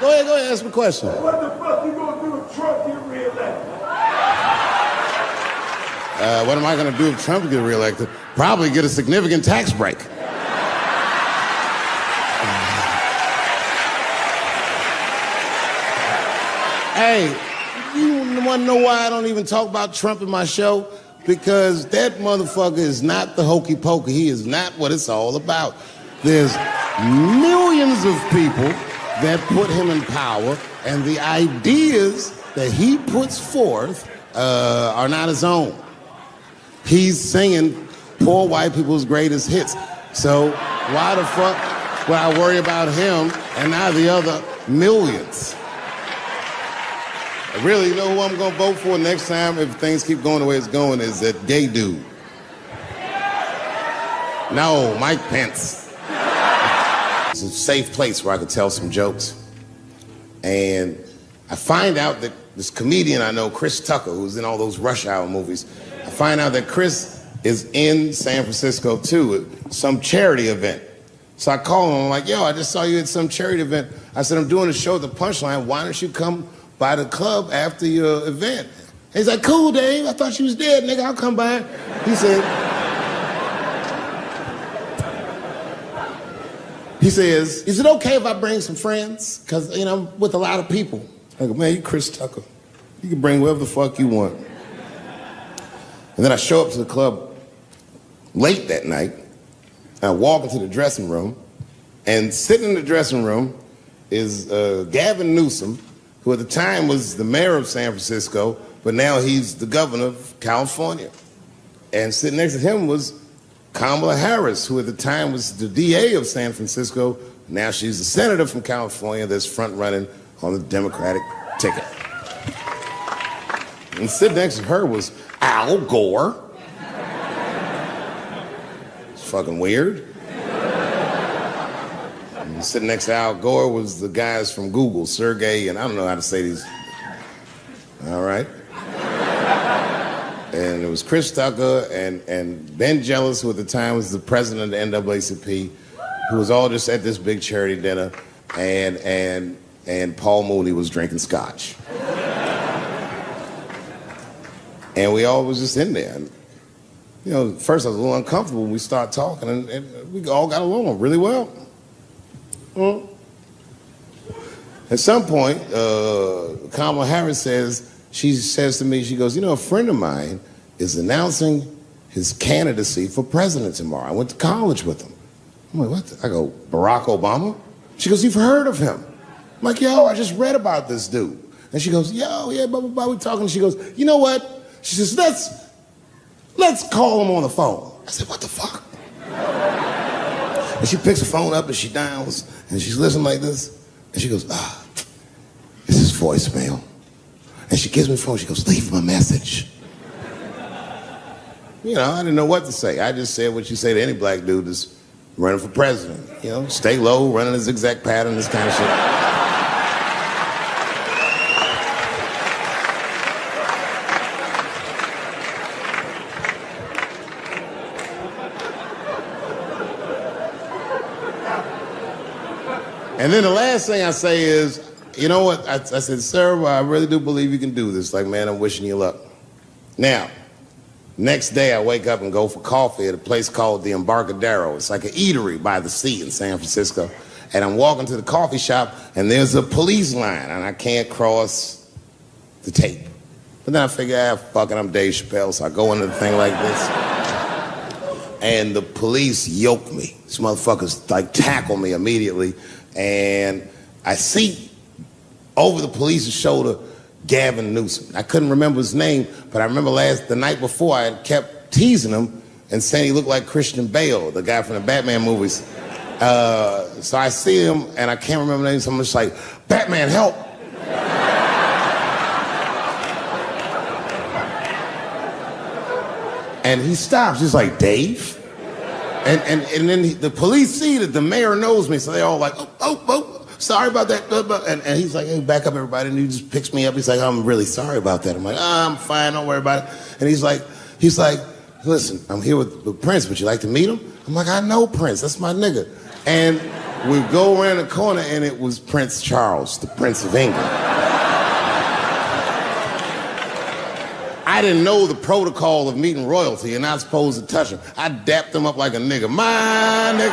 go ahead, ask me a question. What the fuck you gonna do if Trump get reelected? What am I gonna do if Trump gets reelected? Probably get a significant tax break. Hey, you wanna know why I don't even talk about Trump in my show? Because that motherfucker is not the hokey pokey. He is not what it's all about. There's millions of people that put him in power, and the ideas that he puts forth are not his own. He's singing poor white people's greatest hits. So why the fuck would I worry about him and not the other millions? I really know who I'm gonna vote for next time if things keep going the way it's going is that gay dude. No, Mike Pence. It's a safe place where I could tell some jokes. And I find out that this comedian I know, Chris Tucker, who's in all those Rush Hour movies, I find out that Chris is in San Francisco too at some charity event. So I call him, I'm like, yo, I just saw you at some charity event. I said, I'm doing a show at the Punchline. Why don't you come by the club after your event? And he's like, cool, Dave. I thought you was dead, nigga. I'll come by. He says, is it okay if I bring some friends? Because, you know, I'm with a lot of people. I go, man, you Chris Tucker. You can bring whoever the fuck you want. And then I show up to the club late that night. I walk into the dressing room, and sitting in the dressing room is Gavin Newsom, who at the time was the mayor of San Francisco, but now he's the governor of California. And sitting next to him was Kamala Harris, who at the time was the DA of San Francisco. Now she's the senator from California that's front-running on the Democratic ticket. And sitting next to her was Al Gore. It's fucking weird. And sitting next to Al Gore was the guys from Google, Sergey, and I don't know how to say these. All right. And it was Chris Tucker and Ben Jealous, who at the time was the president of the NAACP, who was all just at this big charity dinner, and Paul Mooney was drinking scotch. And we all was just in there. And, you know, at first I was a little uncomfortable when we started talking, and we all got along really well. At some point, Kamala Harris she says to me, she goes, you know, a friend of mine is announcing his candidacy for president tomorrow. I went to college with him. I'm like, what? I go, Barack Obama? She goes, you've heard of him? I'm like, yo, I just read about this dude. And she goes, yo, yeah, blah, blah, blah, we talking. She goes, you know what? She says, let's call him on the phone. I said, what the fuck? And she picks the phone up and she dials and she's listening like this. And she goes, this is voicemail. And she gives me the phone, she goes, leave him a message. You know, I didn't know what to say. I just said what you say to any black dude that's running for president. You know, stay low, running a zigzag pattern, this kind of shit. And then the last thing I say is, you know what? I said, sir, I really do believe you can do this. Like, man, I'm wishing you luck. Now, next day I wake up and go for coffee at a place called the Embarcadero. It's like an eatery by the sea in San Francisco. And I'm walking to the coffee shop and there's a police line and I can't cross the tape. But then I figure, fuck it, I'm Dave Chappelle, so I go into the thing like this. And the police yoke me. These motherfuckers like tackle me immediately. And I see over the police's shoulder Gavin Newsom. I couldn't remember his name, but I remember the night before I had kept teasing him and saying he looked like Christian Bale, the guy from the Batman movies. So I see him and I can't remember the name, so I'm just like, Batman, help! And he stops, he's like, Dave? And then the police see that the mayor knows me, so they're all like, oh, sorry about that. And he's like, hey, back up, everybody. And he just picks me up. He's like, I'm really sorry about that. I'm like, I'm fine, don't worry about it. And he's like, listen, I'm here with Prince. Would you like to meet him? I'm like, I know Prince. That's my nigga. And we go around the corner, and it was Prince Charles, the Prince of England. I didn't know the protocol of meeting royalty. You're not supposed to touch him. I dapped him up like a nigga. My nigga.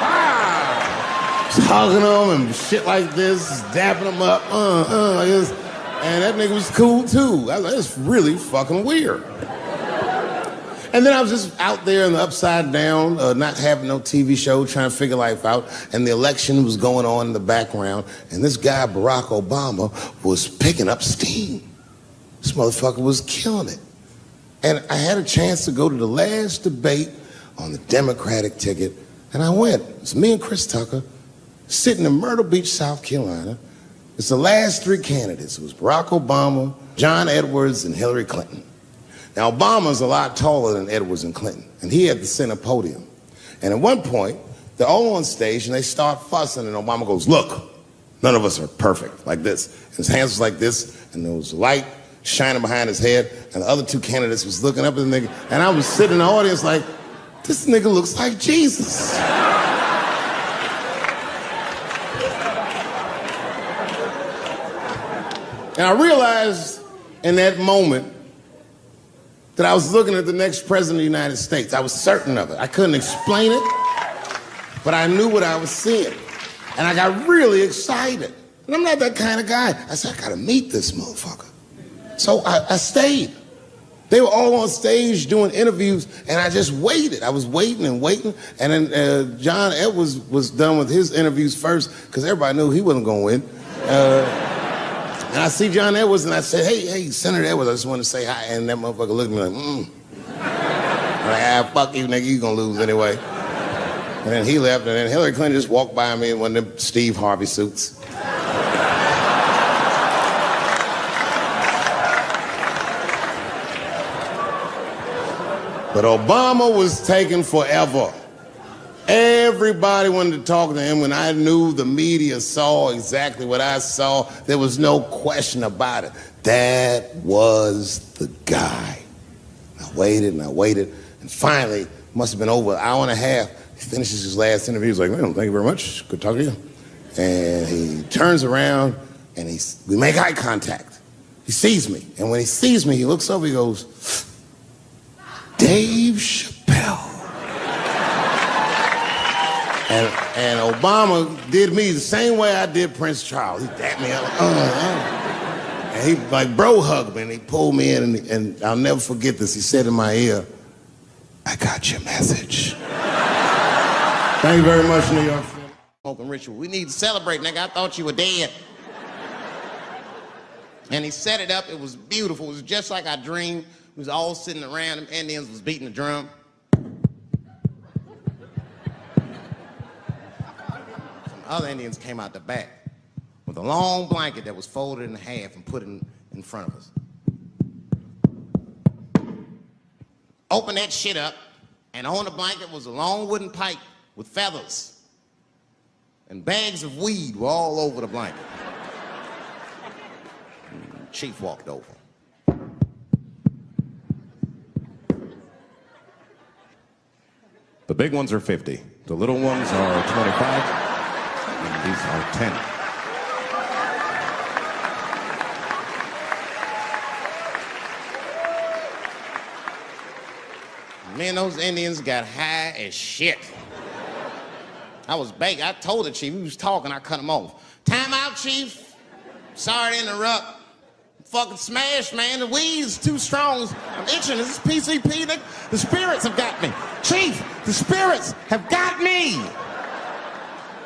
Wow. Just hugging him and shit like this, dapping him up, like this. And that nigga was cool too. I was like, it's really fucking weird. And then I was just out there in the upside down, not having no TV show, trying to figure life out. And the election was going on in the background. And this guy, Barack Obama, was picking up steam. This motherfucker was killing it. And I had a chance to go to the last debate on the Democratic ticket, and I went. It's me and Chris Tucker sitting in Myrtle Beach, South Carolina. It's the last three candidates. It was Barack Obama, John Edwards, and Hillary Clinton. Now, Obama's a lot taller than Edwards and Clinton, and he had the center podium. And at one point, they're all on stage and they start fussing, and Obama goes, look, none of us are perfect, like this. And his hands was like this, and there was light shining behind his head, and the other two candidates was looking up at the nigga, and I was sitting in the audience like, this nigga looks like Jesus. And I realized in that moment that I was looking at the next president of the United States. I was certain of it. I couldn't explain it, but I knew what I was seeing. And I got really excited. And I'm not that kind of guy. I said, I gotta meet this motherfucker. So I stayed. They were all on stage doing interviews, and I just waited. I was waiting and waiting, and then John Edwards was done with his interviews first, because everybody knew he wasn't gonna win. And I see John Edwards, and I said, hey, Senator Edwards, I just want to say hi. And that motherfucker looked at me like, I'm like, fuck you, nigga, you gonna lose anyway. And then he left, and then Hillary Clinton just walked by me in one of them Steve Harvey suits. But Obama was taking forever. Everybody wanted to talk to him. When I knew the media saw exactly what I saw, there was no question about it. That was the guy. I waited and I waited, and finally, must have been over an hour and a half, he finishes his last interview. He's like, well, thank you very much. Good talking to you. And he turns around, and we make eye contact. He sees me, and when he sees me, he looks over, he goes, Dave Chappelle. And Obama did me the same way I did Prince Charles. He dapped me up, and he like bro hugged me, and he pulled me in, and I'll never forget this. He said in my ear, I got your message. Thank you very much, New York. Smoking ritual. We need to celebrate, nigga. I thought you were dead. And he set it up. It was beautiful. It was just like I dreamed. We was all sitting around. Them Indians was beating the drum. Other Indians came out the back with a long blanket that was folded in half and put in front of us. Opened that shit up, and on the blanket was a long wooden pipe with feathers, and bags of weed were all over the blanket. Chief walked over. The big ones are 50. The little ones are 25. And these are 10. Me and those Indians got high as shit. I was baked. I told the chief, he was talking, I cut him off. Time out, chief. Sorry to interrupt. Fucking smashed, man. The weed's too strong. I'm itching. This is PCP. The spirits have got me. Chief, the spirits have got me.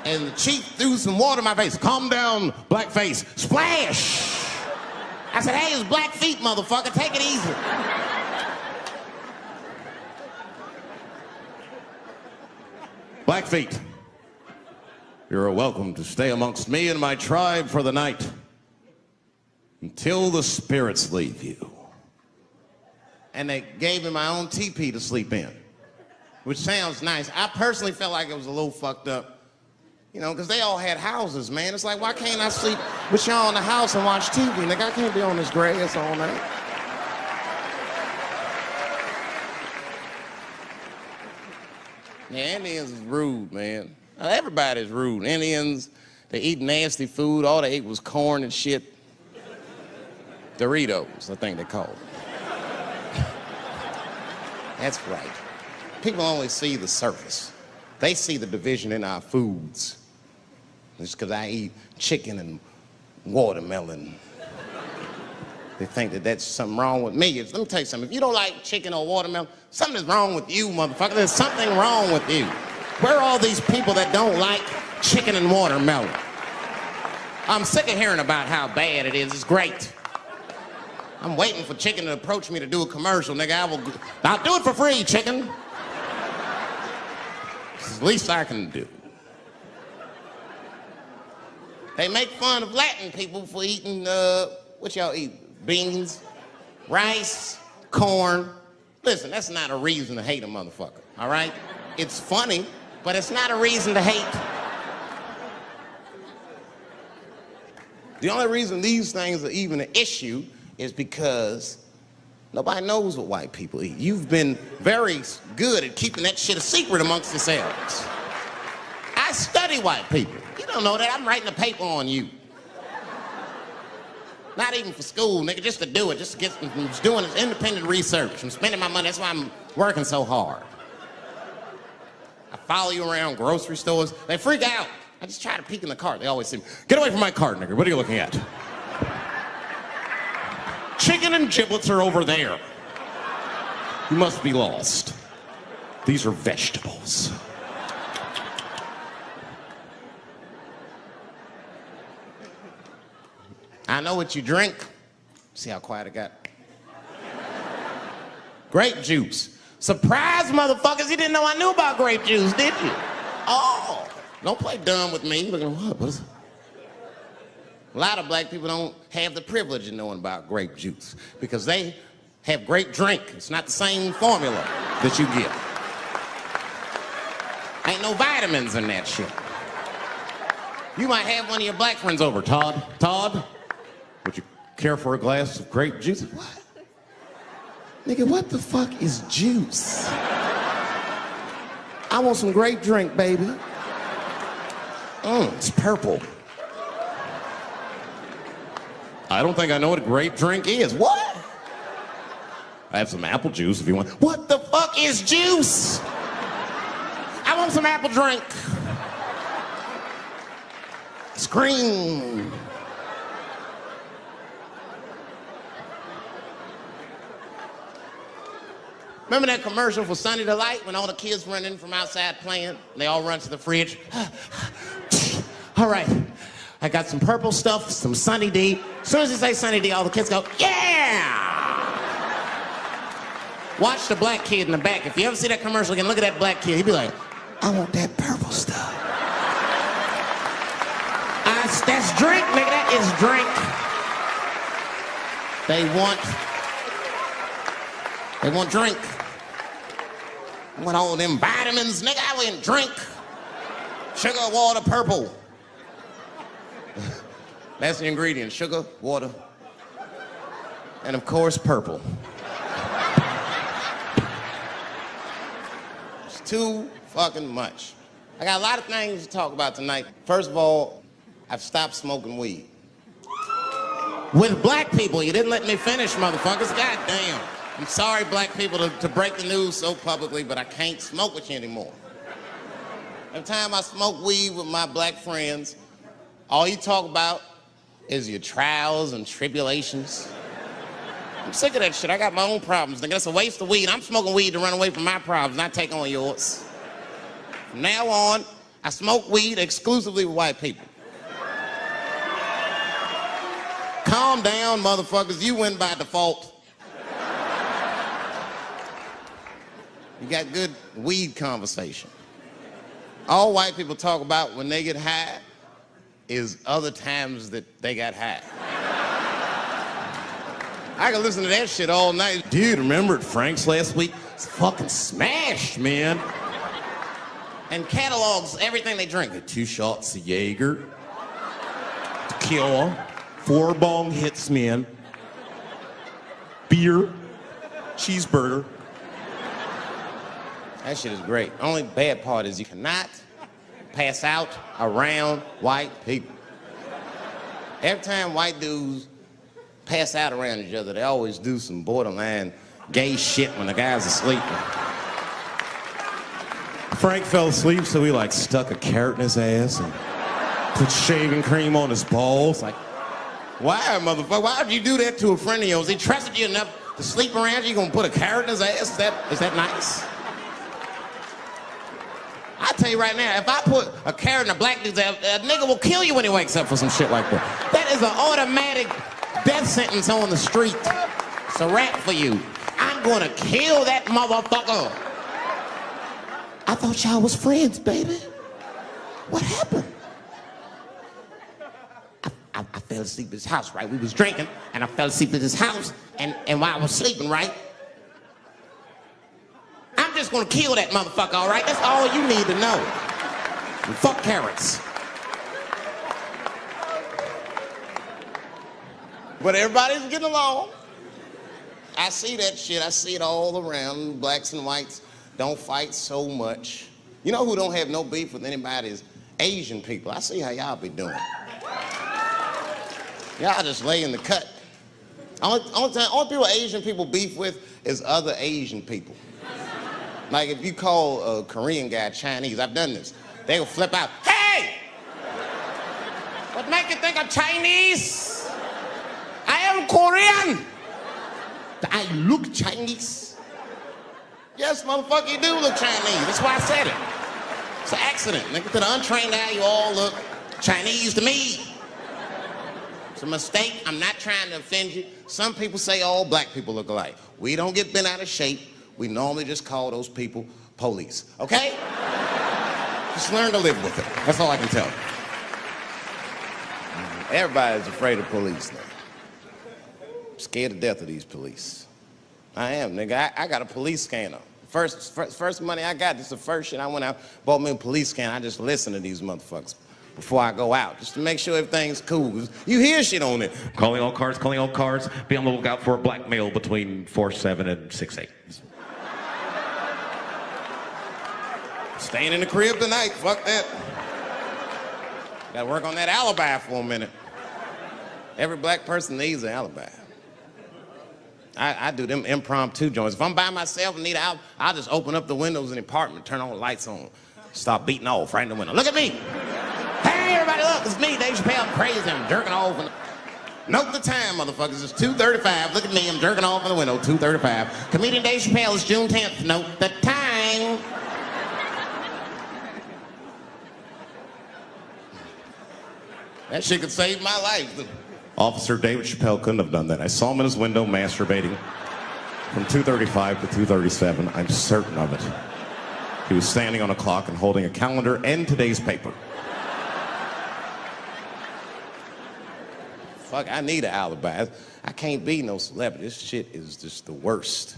And the chief threw some water in my face. Calm down, blackface. Splash! I said, hey, it's black feet, motherfucker. Take it easy. Blackfeet, you're welcome to stay amongst me and my tribe for the night until the spirits leave you. And they gave me my own teepee to sleep in, which sounds nice. I personally felt like it was a little fucked up. You know, because they all had houses, man. It's like, why can't I sleep with y'all in the house and watch TV? Nigga, I can't be on this grass all night. Yeah, Indians is rude, man. Everybody's rude. Indians, they eat nasty food. All they ate was corn and shit. Doritos, I think they call it. That's right. People only see the surface. They see the division in our foods. Just because I eat chicken and watermelon. They think that that's something wrong with me. Let me tell you something. If you don't like chicken or watermelon, something is wrong with you, motherfucker. There's something wrong with you. Where are all these people that don't like chicken and watermelon? I'm sick of hearing about how bad it is. It's great. I'm waiting for chicken to approach me to do a commercial, nigga. I'll do it for free, chicken. It's the least I can do. They make fun of Latin people for eating, what y'all eat? Beans, rice, corn. Listen, that's not a reason to hate a motherfucker, all right? It's funny, but it's not a reason to hate. The only reason these things are even an issue is because nobody knows what white people eat. You've been very good at keeping that shit a secret amongst yourselves. I study white people. You don't know that. I'm writing a paper on you. Not even for school, nigga, just to do it, just to get, I'm just doing independent research. I'm spending my money, that's why I'm working so hard. I follow you around grocery stores. They freak out. I just try to peek in the cart. They always say, get away from my cart, nigga. What are you looking at? Chicken and giblets are over there. You must be lost. These are vegetables. I know what you drink. See how quiet it got? Grape juice. Surprise, motherfuckers, you didn't know I knew about grape juice, did you? Oh, don't play dumb with me. Look at what is it? A lot of black people don't have the privilege of knowing about grape juice because they have grape drink. It's not the same formula that you get. Ain't no vitamins in that shit. You might have one of your black friends over, Todd. Todd, would you care for a glass of grape juice? What? Nigga, what the fuck is juice? I want some grape drink, baby. It's purple. I don't think I know what a grape drink is. What? I have some apple juice if you want. What the fuck is juice? I want some apple drink. Scream. Remember that commercial for Sunny Delight when all the kids run in from outside playing? And they all run to the fridge. All right, I got some purple stuff, some Sunny D. As soon as you say Sunny D, all the kids go, yeah! Watch the black kid in the back. If you ever see that commercial again, look at that black kid. He'd be like, I want that purple stuff. That's drink, nigga, that is drink. They want drink. I want all them vitamins, nigga, I want drink. Sugar, water, purple. That's the ingredient, sugar, water, and of course, purple. It's too fucking much. I got a lot of things to talk about tonight. First of all, I've stopped smoking weed. With black people, you didn't let me finish, motherfuckers. God damn. I'm sorry, black people, to break the news so publicly, but I can't smoke with you anymore. Every time I smoke weed with my black friends, all you talk about is your trials and tribulations. I'm sick of that shit. I got my own problems, nigga. That's a waste of weed. I'm smoking weed to run away from my problems, not take on yours. From now on, I smoke weed exclusively with white people. Calm down, motherfuckers. You win by default. You got good weed conversation. All white people talk about when they get high is other times that they got high. I can listen to that shit all night. Dude, remember at Frank's last week? It's fucking smashed, man. And catalogs everything they drink. 2 shots of Jaeger, tequila, 4 bong hits, man, beer, cheeseburger. That shit is great. Only bad part is you cannot pass out around white people. Every time white dudes pass out around each other, they always do some borderline gay shit when the guy's asleep. Frank fell asleep, so he like stuck a carrot in his ass and put shaving cream on his balls. Like, why, motherfucker? Why would you do that to a friend of yours? He trusted you enough to sleep around you. You gonna put a carrot in his ass? Is that nice? I tell you right now, if I put a carrot in a black dude's ass, a nigga will kill you when he wakes up for some shit like that. That is an automatic death sentence on the street. It's a rap for you. I'm gonna kill that motherfucker. I thought y'all was friends, baby. What happened? I fell asleep at his house, right? We was drinking, and I fell asleep at his house, and while I was sleeping, right? I'm I'm just gonna kill that motherfucker, all right? That's all you need to know. And fuck carrots. But everybody's getting along. I see that shit. I see it all around. Blacks and whites don't fight so much. You know who don't have no beef with anybody is Asian people. I see how y'all be doing. Y'all just lay in the cut. Only people Asian people beef with is other Asian people. Like if you call a Korean guy Chinese, I've done this. They will flip out. Hey! What make you think I'm Chinese? I am Korean. I look Chinese. Yes, motherfucker, you do look Chinese. That's why I said it. It's an accident. Nigga, to the untrained eye, you all look Chinese to me. It's a mistake. I'm not trying to offend you. Some people say all black people look alike. We don't get bent out of shape. We normally just call those people police, okay? Just learn to live with it. That's all I can tell you. Everybody's afraid of police now. I'm scared to death of these police. I am, nigga. I got a police scanner. First money I got, this is the first shit I went out, bought me a police scanner. I just listen to these motherfuckers before I go out, just to make sure everything's cool. You hear shit on it. Calling all cars, be on the lookout for a black male between 4'7" and 6'8". Staying in the crib tonight, fuck that. Gotta work on that alibi for a minute. Every black person needs an alibi. I do them impromptu joints. If I'm by myself and need out, I'll just open up the windows in the apartment, turn all the lights on, start beating off right in the window. Look at me. Hey, everybody, look, it's me, Dave Chappelle. I'm crazy, I'm jerking off. Note the time, motherfuckers. It's 2:35. Look at me, I'm jerking off in the window, 2:35. Comedian Dave Chappelle is June 10th. Note the time. That shit could save my life. Officer David Chappelle couldn't have done that. I saw him in his window masturbating from 2:35 to 2:37. I'm certain of it. He was standing on a clock and holding a calendar and today's paper. Fuck, I need an alibi. I can't be no celebrity. This shit is just the worst.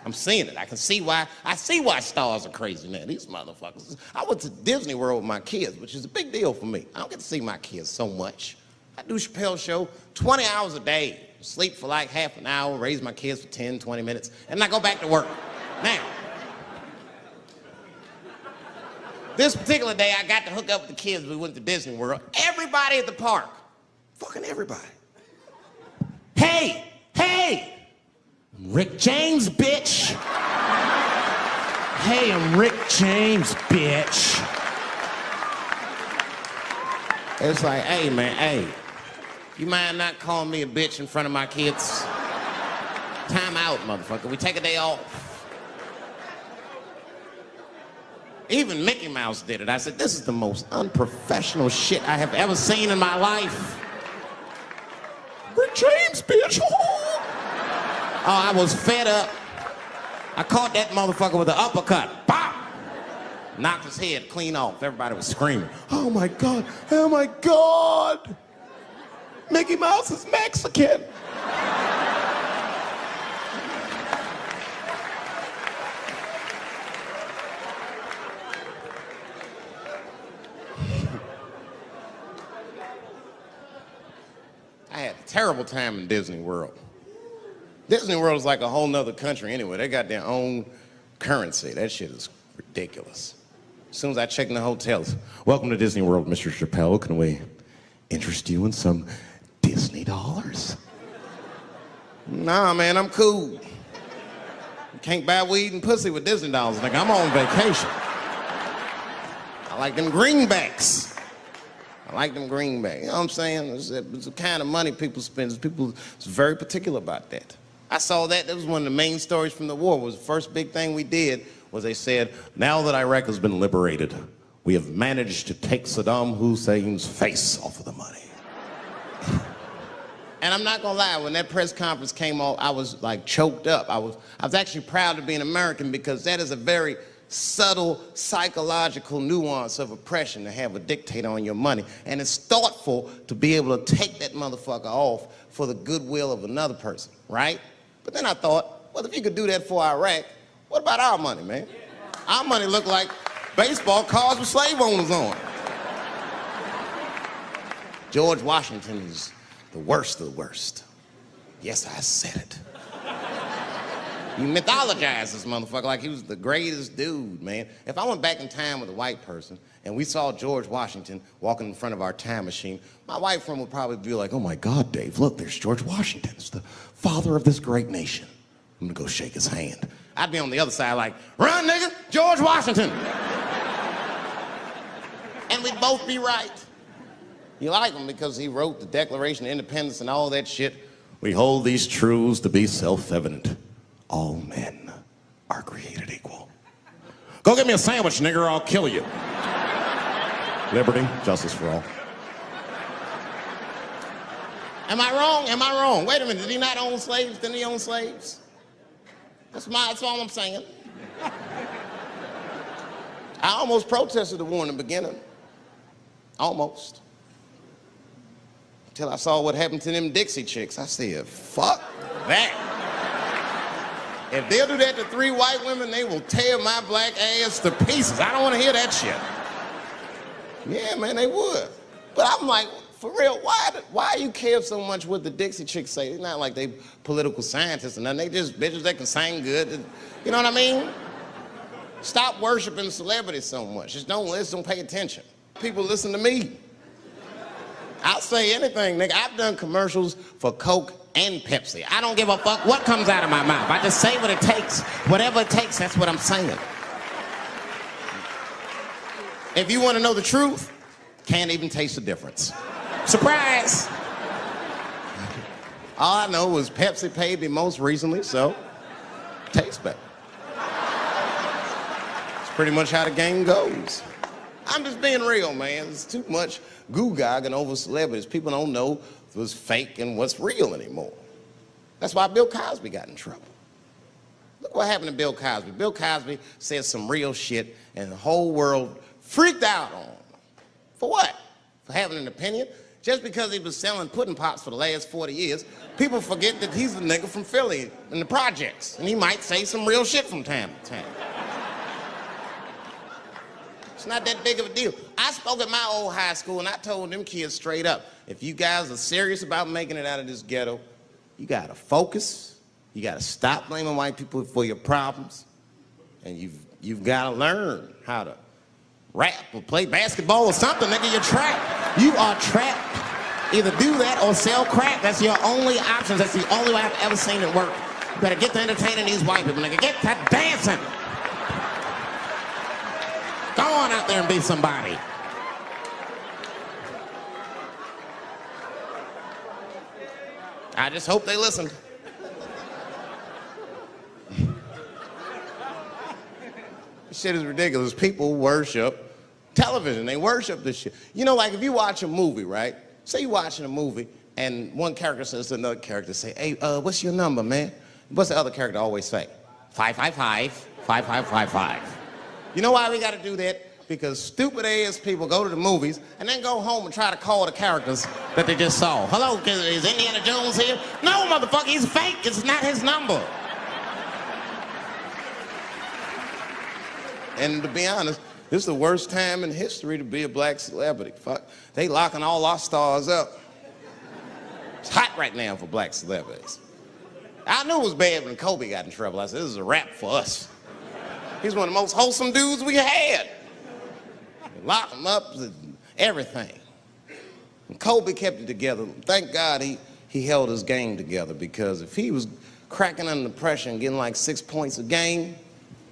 I'm seeing it. I see why stars are crazy, man. These motherfuckers. I went to Disney World with my kids, which is a big deal for me. I don't get to see my kids so much. I do Chappelle show 20 hours a day, sleep for like half an hour, raise my kids for 10, 20 minutes, and I go back to work. Now, this particular day, I got to hook up with the kids. We went to Disney World. Everybody at the park, fucking everybody. Hey, I'm Rick James, bitch. Hey, I'm Rick James, bitch. It's like, hey, man, hey. You mind not calling me a bitch in front of my kids? Time out, motherfucker. We take a day off. Even Mickey Mouse did it. I said, this is the most unprofessional shit I have ever seen in my life. Rick James, bitch. Oh, I was fed up. I caught that motherfucker with an uppercut. Bop! Knocked his head clean off. Everybody was screaming. Oh my God, oh my God. Mickey Mouse is Mexican. I had a terrible time in Disney World. Disney World is like a whole nother country anyway. They got their own currency. That shit is ridiculous. As soon as I check in the hotels, welcome to Disney World, Mr. Chappelle. Can we interest you in some Disney dollars? Nah, man, I'm cool. You can't buy weed and pussy with Disney dollars. Like, I'm on vacation. I like them greenbacks. You know what I'm saying? It's the kind of money people spend. People is very particular about that. I saw that. That was one of the main stories from the war. Was the first big thing we did was they said, now that Iraq has been liberated, we have managed to take Saddam Hussein's face off of the money. And I'm not gonna lie, when that press conference came off, I was like choked up. I was actually proud to be an American because that is a very subtle psychological nuance of oppression to have a dictator on your money. And it's thoughtful to be able to take that motherfucker off for the goodwill of another person, right? But then I thought, well, if you could do that for Iraq, what What about our money, man? Our money look like baseball cards with slave owners on. George Washington is the worst of the worst. Yes, I said it. You mythologize this motherfucker like he was the greatest dude, man. If I went back in time with a white person and we saw George Washington walking in front of our time machine, my white friend would probably be like, oh my God, Dave, look, there's George Washington. It's the father of this great nation. I'm gonna go shake his hand. I'd be on the other side like, run, nigga, George Washington. And we'd both be right. You like him because he wrote the Declaration of Independence and all that shit. We hold these truths to be self-evident. All men are created equal. Go get me a sandwich, nigger, or I'll kill you. Liberty, justice for all. Am I wrong? Am I wrong? Wait a minute, did he not own slaves? Didn't he own slaves? That's all I'm saying. I almost protested the war in the beginning. Almost. Until I saw what happened to them Dixie chicks. I said, fuck that. If they'll do that to 3 white women, they will tear my black ass to pieces. I don't want to hear that shit. Yeah, man, they would. But I'm like, for real, why you care so much what the Dixie chicks say? It's not like they political scientists or nothing. They just bitches that can sing good. You know what I mean? Stop worshiping celebrities so much. Just don't listen, don't pay attention. People listen to me. I'll say anything, nigga. I've done commercials for Coke and Pepsi. I don't give a fuck what comes out of my mouth. I just say what it takes. Whatever it takes, that's what I'm saying. If you want to know the truth, can't even taste the difference. Surprise! All I know was Pepsi paid me most recently, so tastes better. It's pretty much how the game goes. I'm just being real, man. There's too much goo-gagging over celebrities. People don't know what's fake and what's real anymore. That's why Bill Cosby got in trouble. Look what happened to Bill Cosby. Bill Cosby said some real shit and the whole world freaked out on him. For what? For having an opinion? Just because he was selling pudding pops for the last 40 years, people forget that he's a nigga from Philly in the projects, and he might say some real shit from time to time. It's not that big of a deal. I spoke at my old high school and I told them kids straight up, if you guys are serious about making it out of this ghetto, you gotta focus, you gotta stop blaming white people for your problems, and you've gotta learn how to rap or play basketball or something, nigga, you're trapped. You are trapped. Either do that or sell crack. That's your only options. That's the only way I've ever seen it work. You better get to entertaining these white people, nigga. Get to dancing. Go on out there and be somebody. I just hope they listen. This shit is ridiculous. People worship television. They worship this shit. You know, like if you watch a movie, right? Say you're watching a movie and one character says to another character, say, hey, what's your number, man? What's the other character always say? 555, 5555. You know why we gotta do that? Because stupid ass people go to the movies and then go home and try to call the characters that they just saw. Hello, is Indiana Jones here? No, motherfucker, he's fake. It's not his number. And to be honest, this is the worst time in history to be a black celebrity. Fuck, they locking all our stars up. It's hot right now for black celebrities. I knew it was bad when Kobe got in trouble. I said, this is a wrap for us. He's one of the most wholesome dudes we had. Lock him up, everything. And Kobe kept it together. Thank God he held his game together, because if he was cracking under pressure and getting like 6 points a game,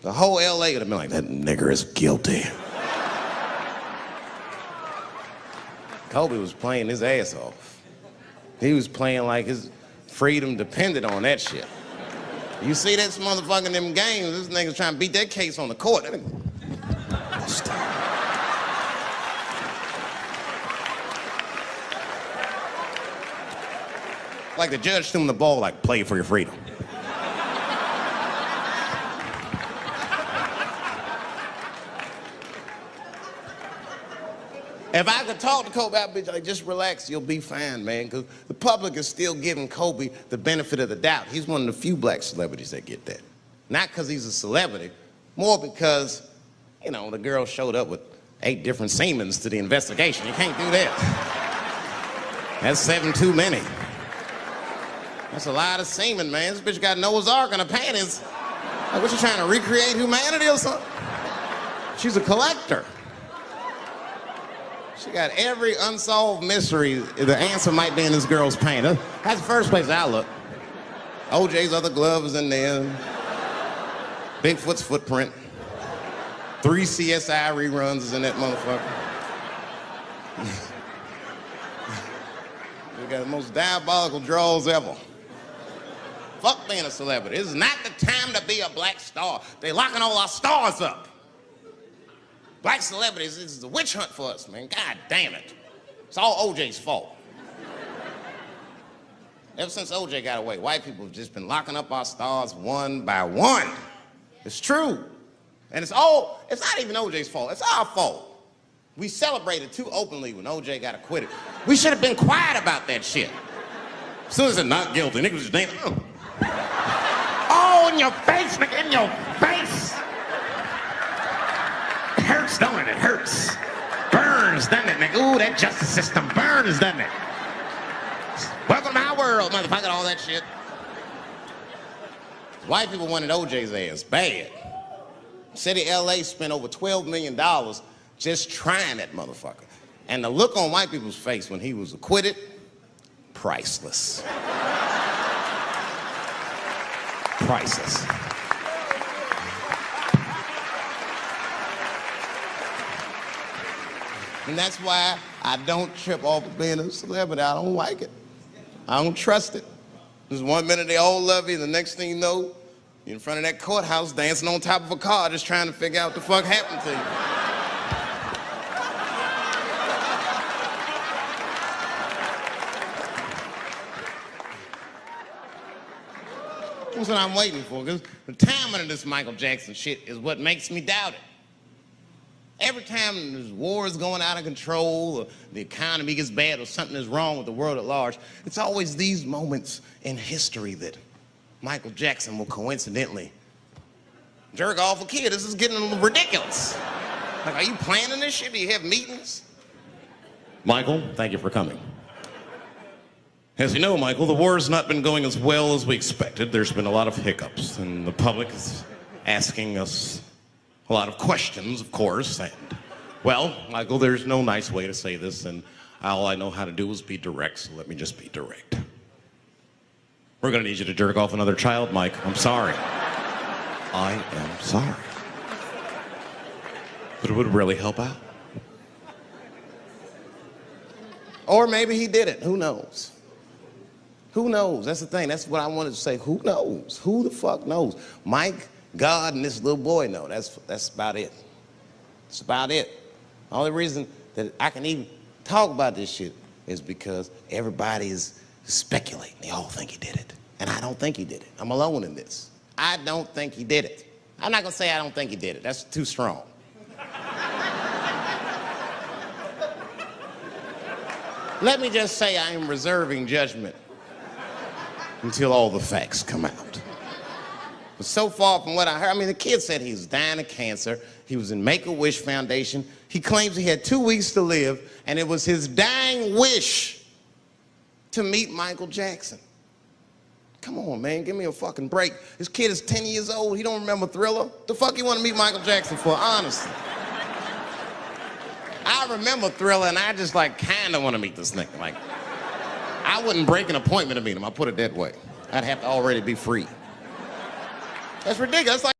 the whole LA would have been like, that nigger is guilty. Kobe was playing his ass off. He was playing like his freedom depended on that shit. You see this motherfucker in them games, this nigga's trying to beat that case on the court. Like the judge threw him the ball, like, play for your freedom. If I could talk to Kobe, I'd be like, just relax, you'll be fine, man. Because the public is still giving Kobe the benefit of the doubt. He's one of the few black celebrities that get that. Not because he's a celebrity, more because, you know, the girl showed up with 8 different semens to the investigation. You can't do that. That's 7 too many. That's a lot of semen, man. This bitch got Noah's Ark in her panties. Like, what, you trying to recreate humanity or something? She's a collector. She got every unsolved mystery. The answer might be in this girl's panties. That's the first place I look. OJ's other glove is in there. Bigfoot's footprint. 3 CSI reruns is in that motherfucker. We got the most diabolical draws ever. Fuck being a celebrity. This is not the time to be a black star. They locking all our stars up. Black celebrities, this is a witch hunt for us, man. God damn it. It's all OJ's fault. Ever since OJ got away, white people have just been locking up our stars one by one. It's true. And it's not even OJ's fault. It's our fault. We celebrated too openly when OJ got acquitted. We should have been quiet about that shit. As soon as it's not guilty, niggas just dancing. Oh, in your face, nigga, in your face. It hurts, don't it? It hurts. Burns, doesn't it, nigga? Ooh, that justice system burns, doesn't it? Welcome to my world, motherfucker, all that shit. White people wanted OJ's ass bad. City of LA spent over $12 million just trying that motherfucker. And the look on white people's face when he was acquitted, priceless. Priceless. And that's why I don't trip off of being a celebrity. I don't like it. I don't trust it. There's 1 minute they all love you, and the next thing you know, you're in front of that courthouse dancing on top of a car just trying to figure out what the fuck happened to you. That's what I'm waiting for, because the timing of this Michael Jackson shit is what makes me doubt it. Every time this war is going out of control, or the economy gets bad, or something is wrong with the world at large, it's always these moments in history that Michael Jackson will coincidentally jerk off a kid. This is getting ridiculous. Like, are you planning this shit? Do you have meetings? Michael, thank you for coming. As you know, Michael, the war has not been going as well as we expected. There's been a lot of hiccups, and the public is asking us a lot of questions, of course, and, well, Michael, there's no nice way to say this, and all I know how to do is be direct, so let me just be direct. We're gonna need you to jerk off another child, Mike. I'm sorry. I am sorry. But it would really help out. Or maybe he did it, who knows? Who knows? That's the thing, that's what I wanted to say, who knows? Who the fuck knows? Mike, God, and this little boy know. That's about it. That's about it. The only reason that I can even talk about this shit is because everybody is speculating. They all think he did it. And I don't think he did it. I'm alone in this. I don't think he did it. I'm not gonna say I don't think he did it. That's too strong. Let me just say I am reserving judgment until all the facts come out. But so far from what I heard, I mean, the kid said he was dying of cancer. He was in Make-A-Wish Foundation. He claims he had 2 weeks to live, and it was his dying wish to meet Michael Jackson. Come on, man, give me a fucking break. This kid is 10 years old. He don't remember Thriller. The fuck you want to meet Michael Jackson for, honestly? I remember Thriller, and I just, like, kind of want to meet this nigga. Like, I wouldn't break an appointment to meet him. I'll put it that way. I'd have to already be free. That's ridiculous. Like